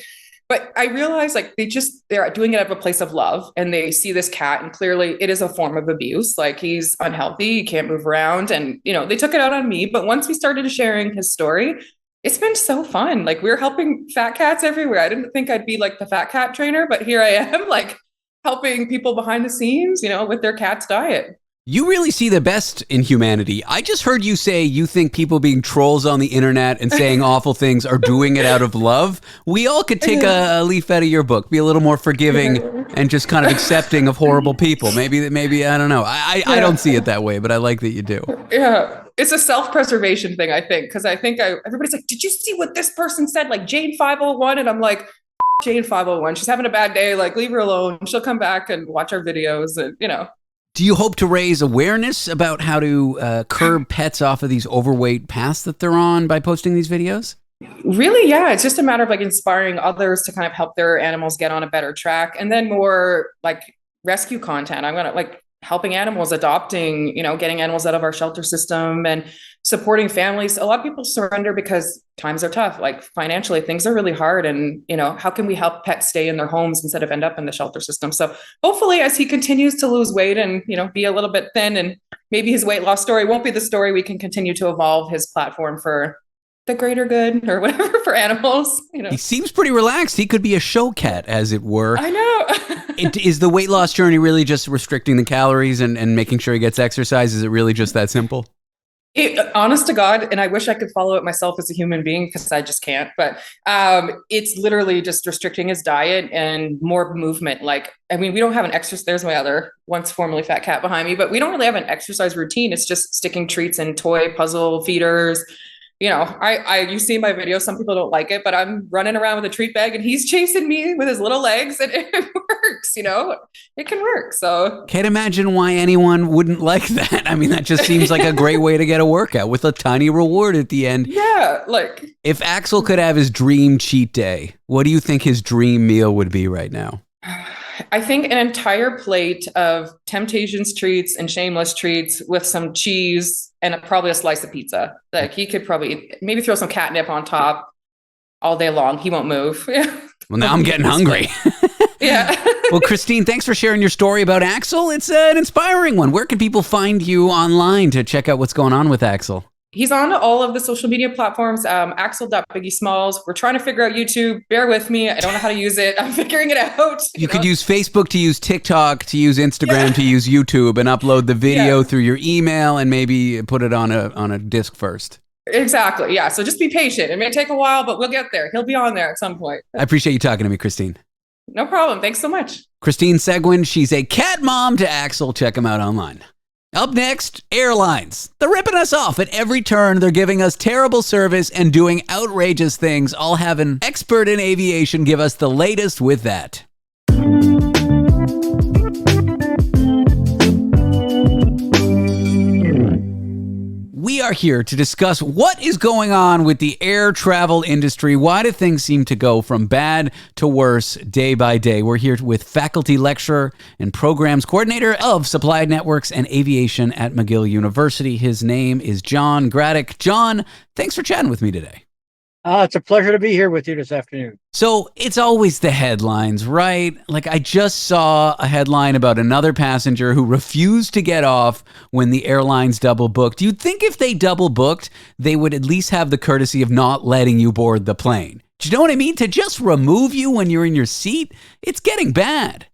but I realized like they're doing it out of a place of love and they see this cat and clearly it is a form of abuse. Like he's unhealthy, he can't move around. And, they took it out on me. But once we started sharing his story, it's been so fun. Like we're helping fat cats everywhere. I didn't think I'd be like the fat cat trainer, but here I am like helping people behind the scenes, with their cat's diet. You really see the best in humanity. I just heard you say you think people being trolls on the internet and saying awful things are doing it out of love. We all could take a leaf out of your book, be a little more forgiving and just kind of accepting of horrible people. Maybe I don't know. I don't see it that way, but I like that you do. Yeah. It's a self-preservation thing, I think, because I think everybody's like, did you see what this person said? Like Jane 501. And I'm like, Jane 501. She's having a bad day. Like leave her alone. She'll come back and watch our videos and, Do you hope to raise awareness about how to curb pets off of these overweight paths that they're on by posting these videos? Really, yeah. It's just a matter of like inspiring others to kind of help their animals get on a better track. And then more like rescue content. I'm going to like helping animals, adopting, getting animals out of our shelter system and supporting families. A lot of people surrender because times are tough. Like financially, things are really hard. And, how can we help pets stay in their homes instead of end up in the shelter system? So hopefully as he continues to lose weight and, be a little bit thin and maybe his weight loss story won't be the story, we can continue to evolve his platform for the greater good or whatever for animals. He seems pretty relaxed. He could be a show cat, as it were. I know. Is the weight loss journey really just restricting the calories and making sure he gets exercise? Is it really just that simple? Honest to God, and I wish I could follow it myself as a human being because I just can't. But it's literally just restricting his diet and more movement. Like, we don't have an exercise. There's my other once formerly fat cat behind me, but we don't really have an exercise routine. It's just sticking treats in toy puzzle feeders. You see my video, some people don't like it, but I'm running around with a treat bag and he's chasing me with his little legs and it works, it can work. So can't imagine why anyone wouldn't like that. I mean, that just seems like a great way to get a workout with a tiny reward at the end. Yeah. Like if Axel could have his dream cheat day, what do you think his dream meal would be right now? I think an entire plate of Temptations treats and Shameless treats with some cheese and probably a slice of pizza. Like he could probably maybe throw some catnip on top all day long. He won't move. Well, now I'm getting hungry. Yeah. Well, Christine, thanks for sharing your story about Axel. It's an inspiring one. Where can people find you online to check out what's going on with Axel? He's on all of the social media platforms. Axel.Biggie Smalls. We're trying to figure out YouTube. Bear with me. I don't know how to use it. I'm figuring it out. You could use Facebook, to use TikTok, to use Instagram, to use YouTube, and upload the video through your email and maybe put it on a disc first. Exactly. Yeah. So just be patient. It may take a while, but we'll get there. He'll be on there at some point. I appreciate you talking to me, Christine. No problem. Thanks so much. Christine Seguin, she's a cat mom to Axel. Check him out online. Up next, airlines. They're ripping us off at every turn. They're giving us terrible service and doing outrageous things. I'll have an expert in aviation give us the latest with that. We are here to discuss what is going on with the air travel industry. Why do things seem to go from bad to worse day by day? We're here with faculty lecturer and programs coordinator of Supply Networks and Aviation at McGill University. His name is John Graddick. John, thanks for chatting with me today. It's a pleasure to be here with you this afternoon. So it's always the headlines, right? Like I just saw a headline about another passenger who refused to get off when the airlines double booked. Do you think if they double booked, they would at least have the courtesy of not letting you board the plane? Do you know what I mean? To just remove you when you're in your seat, it's getting bad.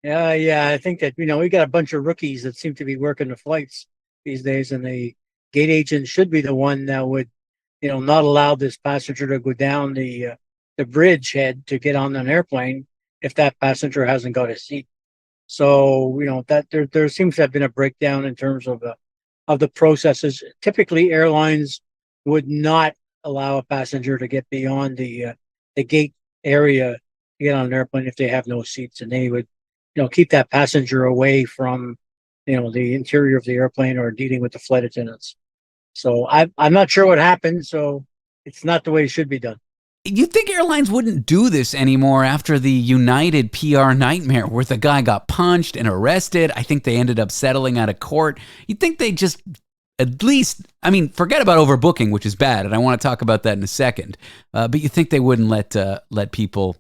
Yeah, I think that, we got a bunch of rookies that seem to be working the flights these days, and the gate agent should be the one that would not allow this passenger to go down the bridge head to get on an airplane if that passenger hasn't got a seat. So, that there seems to have been a breakdown in terms of the processes. Typically, airlines would not allow a passenger to get beyond the gate area to get on an airplane if they have no seats, and they would, keep that passenger away from, the interior of the airplane or dealing with the flight attendants. So I'm not sure what happened. So it's not the way it should be done. You'd think airlines wouldn't do this anymore after the United PR nightmare where the guy got punched and arrested. I think they ended up settling out of court. You'd think they just at least, forget about overbooking, which is bad, and I want to talk about that in a second. But you think they wouldn't let people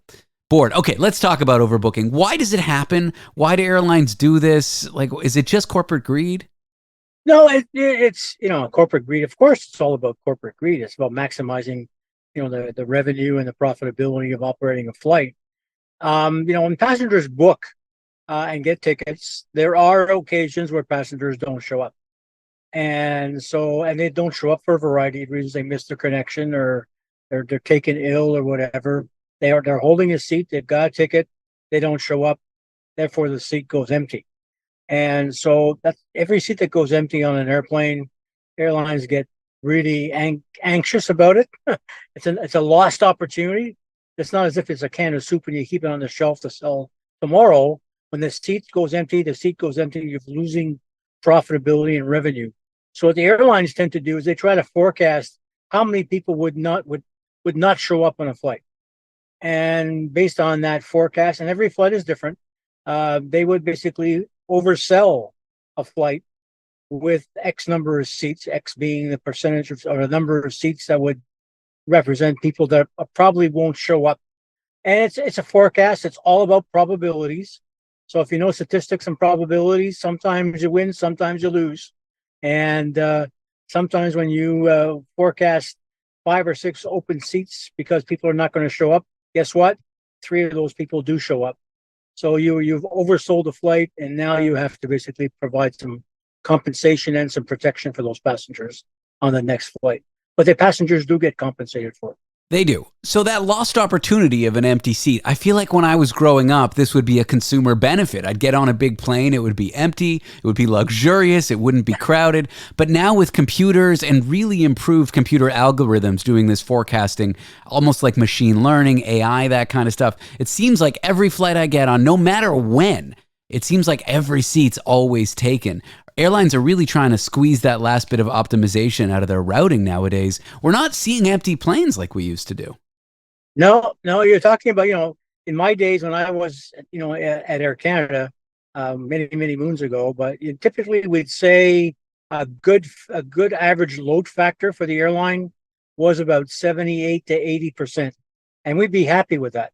board. Okay, let's talk about overbooking. Why does it happen? Why do airlines do this? Like, is it just corporate greed? No, it's corporate greed. Of course, it's all about corporate greed. It's about maximizing, the revenue and the profitability of operating a flight. When passengers book and get tickets, there are occasions where passengers don't show up, and they don't show up for a variety of reasons. They miss their connection, or they're taken ill, or whatever. They're holding a seat. They've got a ticket. They don't show up. Therefore, the seat goes empty. And so that's every seat that goes empty on an airplane. Airlines get really anxious about it. It's a lost opportunity. It's not as if it's a can of soup and you keep it on the shelf to sell tomorrow. When the seat goes empty, you're losing profitability and revenue. So what the airlines tend to do is they try to forecast how many people would not show up on a flight. And based on that forecast, and every flight is different, they would basically oversell a flight with X number of seats, X being the percentage or the number of seats that would represent people that probably won't show up. And it's a forecast. It's all about probabilities. So if you know statistics and probabilities, sometimes you win, sometimes you lose. And sometimes when you forecast 5 or 6 open seats because people are not going to show up, guess what? 3 of those people do show up. So you've oversold the flight, and now you have to basically provide some compensation and some protection for those passengers on the next flight. But the passengers do get compensated for it. They do. So that lost opportunity of an empty seat, I feel like when I was growing up, this would be a consumer benefit. I'd get on a big plane, it would be empty, it would be luxurious, it wouldn't be crowded. But now with computers and really improved computer algorithms doing this forecasting, almost like machine learning, AI, that kind of stuff, it seems like every flight I get on, no matter when, it seems like every seat's always taken. Airlines are really trying to squeeze that last bit of optimization out of their routing nowadays. We're not seeing empty planes like we used to do. No, you're talking about, in my days when I was, at Air Canada, many, many moons ago, but typically we'd say a good average load factor for the airline was about 78 to 80%. And we'd be happy with that.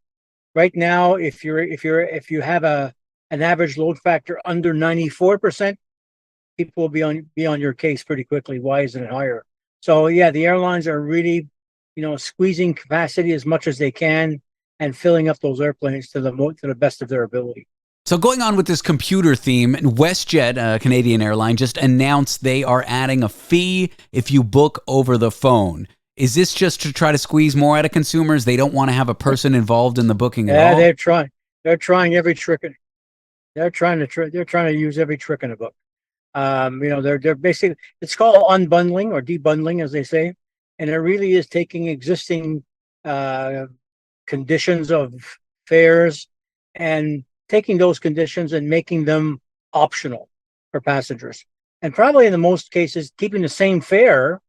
Right now, if you have an average load factor under 94%, people will be on your case pretty quickly. Why isn't it higher? So yeah, the airlines are really, squeezing capacity as much as they can and filling up those airplanes to the best of their ability. So going on with this computer theme, WestJet, a Canadian airline, just announced they are adding a fee if you book over the phone. Is this just to try to squeeze more out of consumers? They don't want to have a person involved in the booking at all? Yeah, they're trying. They're trying every trick. They're trying to use every trick in the book. They're basically, it's called unbundling or debundling, as they say, and it really is taking existing conditions of fares and taking those conditions and making them optional for passengers. And probably in the most cases, keeping the same fare,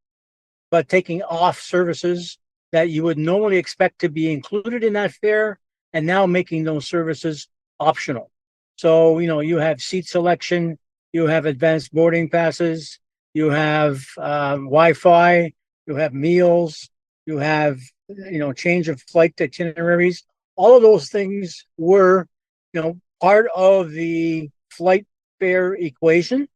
but taking off services that you would normally expect to be included in that fare, and now making those services optional. So, you have seat selection, you have advanced boarding passes, you have Wi-Fi, you have meals, you have, change of flight itineraries. All of those things were part of the flight fare equation,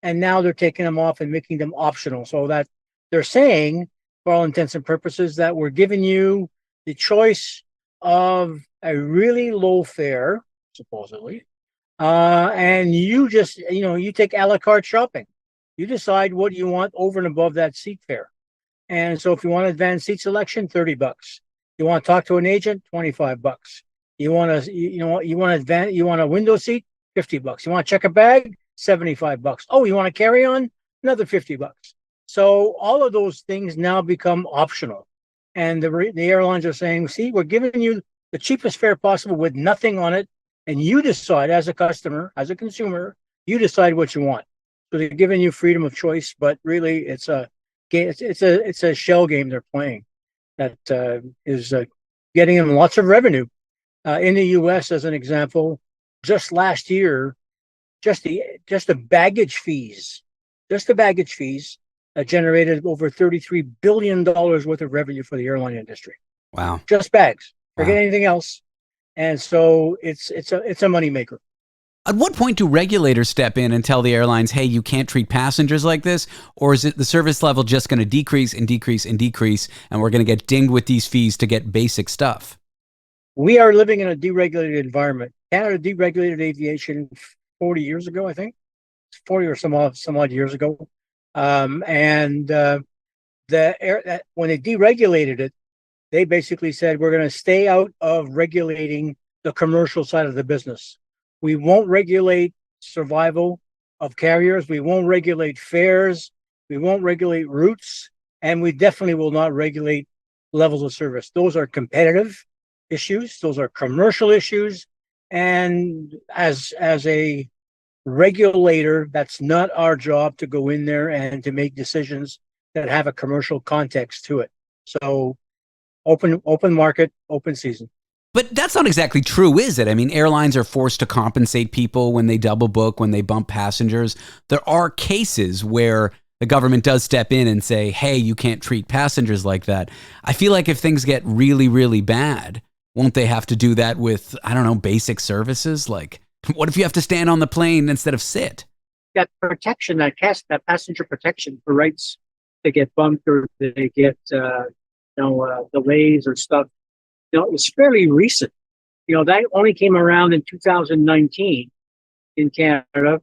and now they're taking them off and making them optional, so that they're saying, for all intents and purposes, that we're giving you the choice of a really low fare, supposedly, and you just, you take a la carte shopping. You decide what you want over and above that seat fare. And so if you want advanced seat selection, $30. You want to talk to an agent, $25. You want a window seat, $50. You want to check a bag, $75. Oh, you want to carry on? Another $50. So all of those things now become optional. And the airlines are saying, see, we're giving you the cheapest fare possible with nothing on it. And you decide as a customer, as a consumer, you decide what you want. So they're giving you freedom of choice, but really it's a shell game they're playing that is getting them lots of revenue. In the U.S., as an example, just last year, just the baggage fees generated over $33 billion worth of revenue for the airline industry. Wow. Just bags. Forget Wow. anything else. And so it's a moneymaker. At what point do regulators step in and tell the airlines, hey, you can't treat passengers like this? Or is it the service level just going to decrease and decrease and decrease, and we're going to get dinged with these fees to get basic stuff? We are living in a deregulated environment. Canada deregulated aviation 40 years ago, I think. 40 or some odd years ago. When they deregulated it, they basically said, we're going to stay out of regulating the commercial side of the business. We won't regulate survival of carriers. We won't regulate fares. We won't regulate routes. And we definitely will not regulate levels of service. Those are competitive issues. Those are commercial issues. And as a regulator, that's not our job to go in there and to make decisions that have a commercial context to it. So open market, open season. But that's not exactly true, is it? I mean, airlines are forced to compensate people when they double book, when they bump passengers. There are cases where the government does step in and say, hey, you can't treat passengers like that. I feel like if things get really, really bad, won't they have to do that with, I don't know, basic services? Like, what if you have to stand on the plane instead of sit? That protection, that passenger protection for rights to get bumped or they get delays or stuff, it's fairly recent. That only came around in 2019 in Canada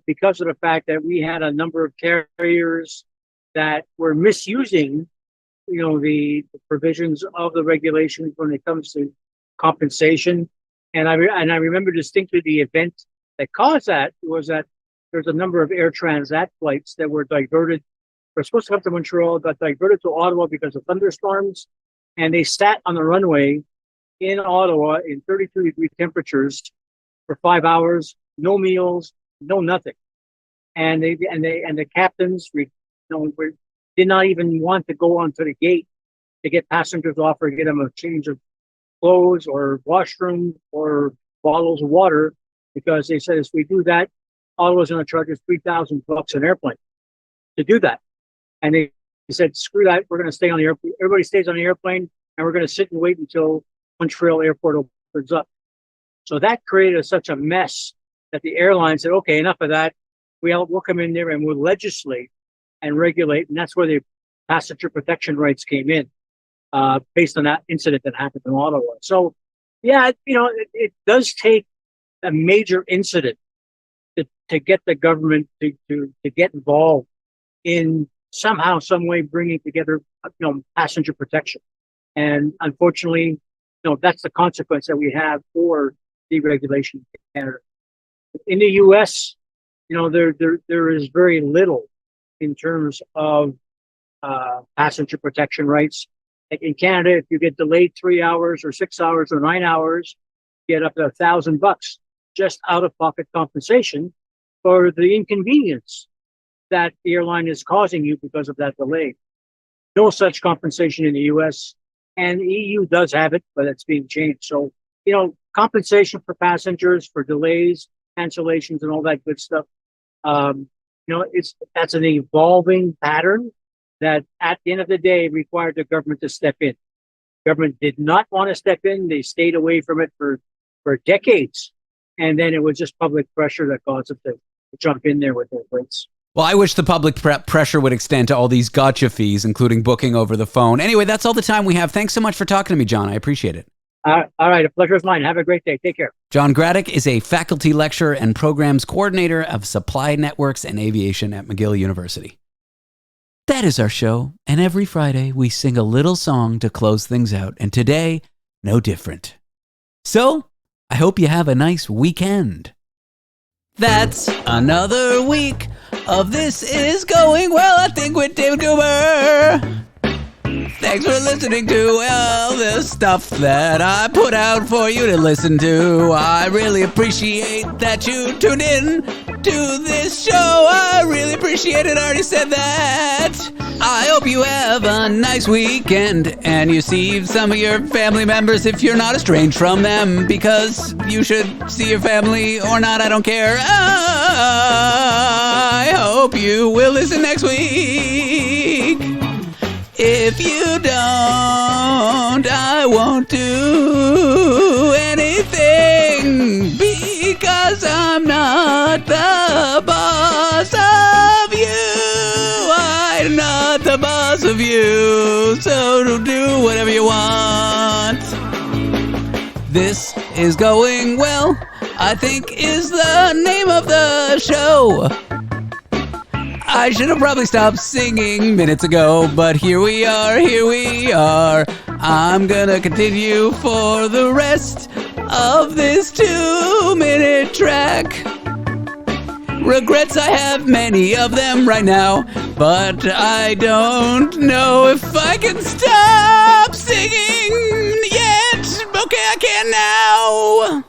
because of the fact that we had a number of carriers that were misusing, the provisions of the regulations when it comes to compensation. And I remember distinctly the event that caused that was that there's a number of Air Transat flights that were diverted. They're supposed to come to Montreal, got diverted to Ottawa because of thunderstorms. And they sat on the runway in Ottawa in 32-degree temperatures for 5 hours, no meals, no nothing. And the captains, did not even want to go onto the gate to get passengers off or get them a change of clothes or washroom or bottles of water, because they said if we do that, Ottawa's going to charge us $3,000 an airplane to do that. And they said, screw that, we're going to stay on the airplane. Everybody stays on the airplane, and we're going to sit and wait until Montreal airport opens up. So that created such a mess that the airline said, okay, enough of that. We'll come in there and we'll legislate and regulate. And that's where they passenger protection rights came in based on that incident that happened in Ottawa. So, yeah, it does take a major incident to get the government to get involved in somehow, some way bringing together, passenger protection. And unfortunately, that's the consequence that we have for deregulation in Canada. In the U.S., there is very little in terms of passenger protection rights. Like in Canada, if you get delayed 3 hours or 6 hours or 9 hours, you get up to $1,000 just out-of-pocket compensation for the inconvenience that the airline is causing you because of that delay. No such compensation in the U.S., and the EU does have it, but it's being changed. So, compensation for passengers for delays, cancellations, and all that good stuff. That's an evolving pattern that, at the end of the day, required the government to step in. Government did not want to step in; they stayed away from it for decades, and then it was just public pressure that caused them to jump in there with their rates. Well, I wish the public pressure would extend to all these gotcha fees, including booking over the phone. Anyway, that's all the time we have. Thanks so much for talking to me, John. I appreciate it. All right. A pleasure is mine. Have a great day. Take care. John Graddick is a faculty lecturer and programs coordinator of supply networks and aviation at McGill University. That is our show. And every Friday, we sing a little song to close things out. And today, no different. So, I hope you have a nice weekend. That's another week of This Is Going Well, I think, with David Cooper. Thanks for listening to all the stuff that I put out for you to listen to. I really appreciate that you tuned in to this show. I really appreciate it. I already said that. I hope you have a nice weekend and you see some of your family members if you're not estranged from them, because you should see your family or not. I don't care. I hope you will listen next week. If you don't, I won't do anything, because I'm not the boss of you. I'm not the boss of you, so do whatever you want. This Is Going Well, I think, is the name of the show. I should have probably stopped singing minutes ago, but here we are. I'm gonna continue for the rest of this 2-minute track. Regrets, I have many of them right now, but I don't know if I can stop singing yet. Okay, I can now.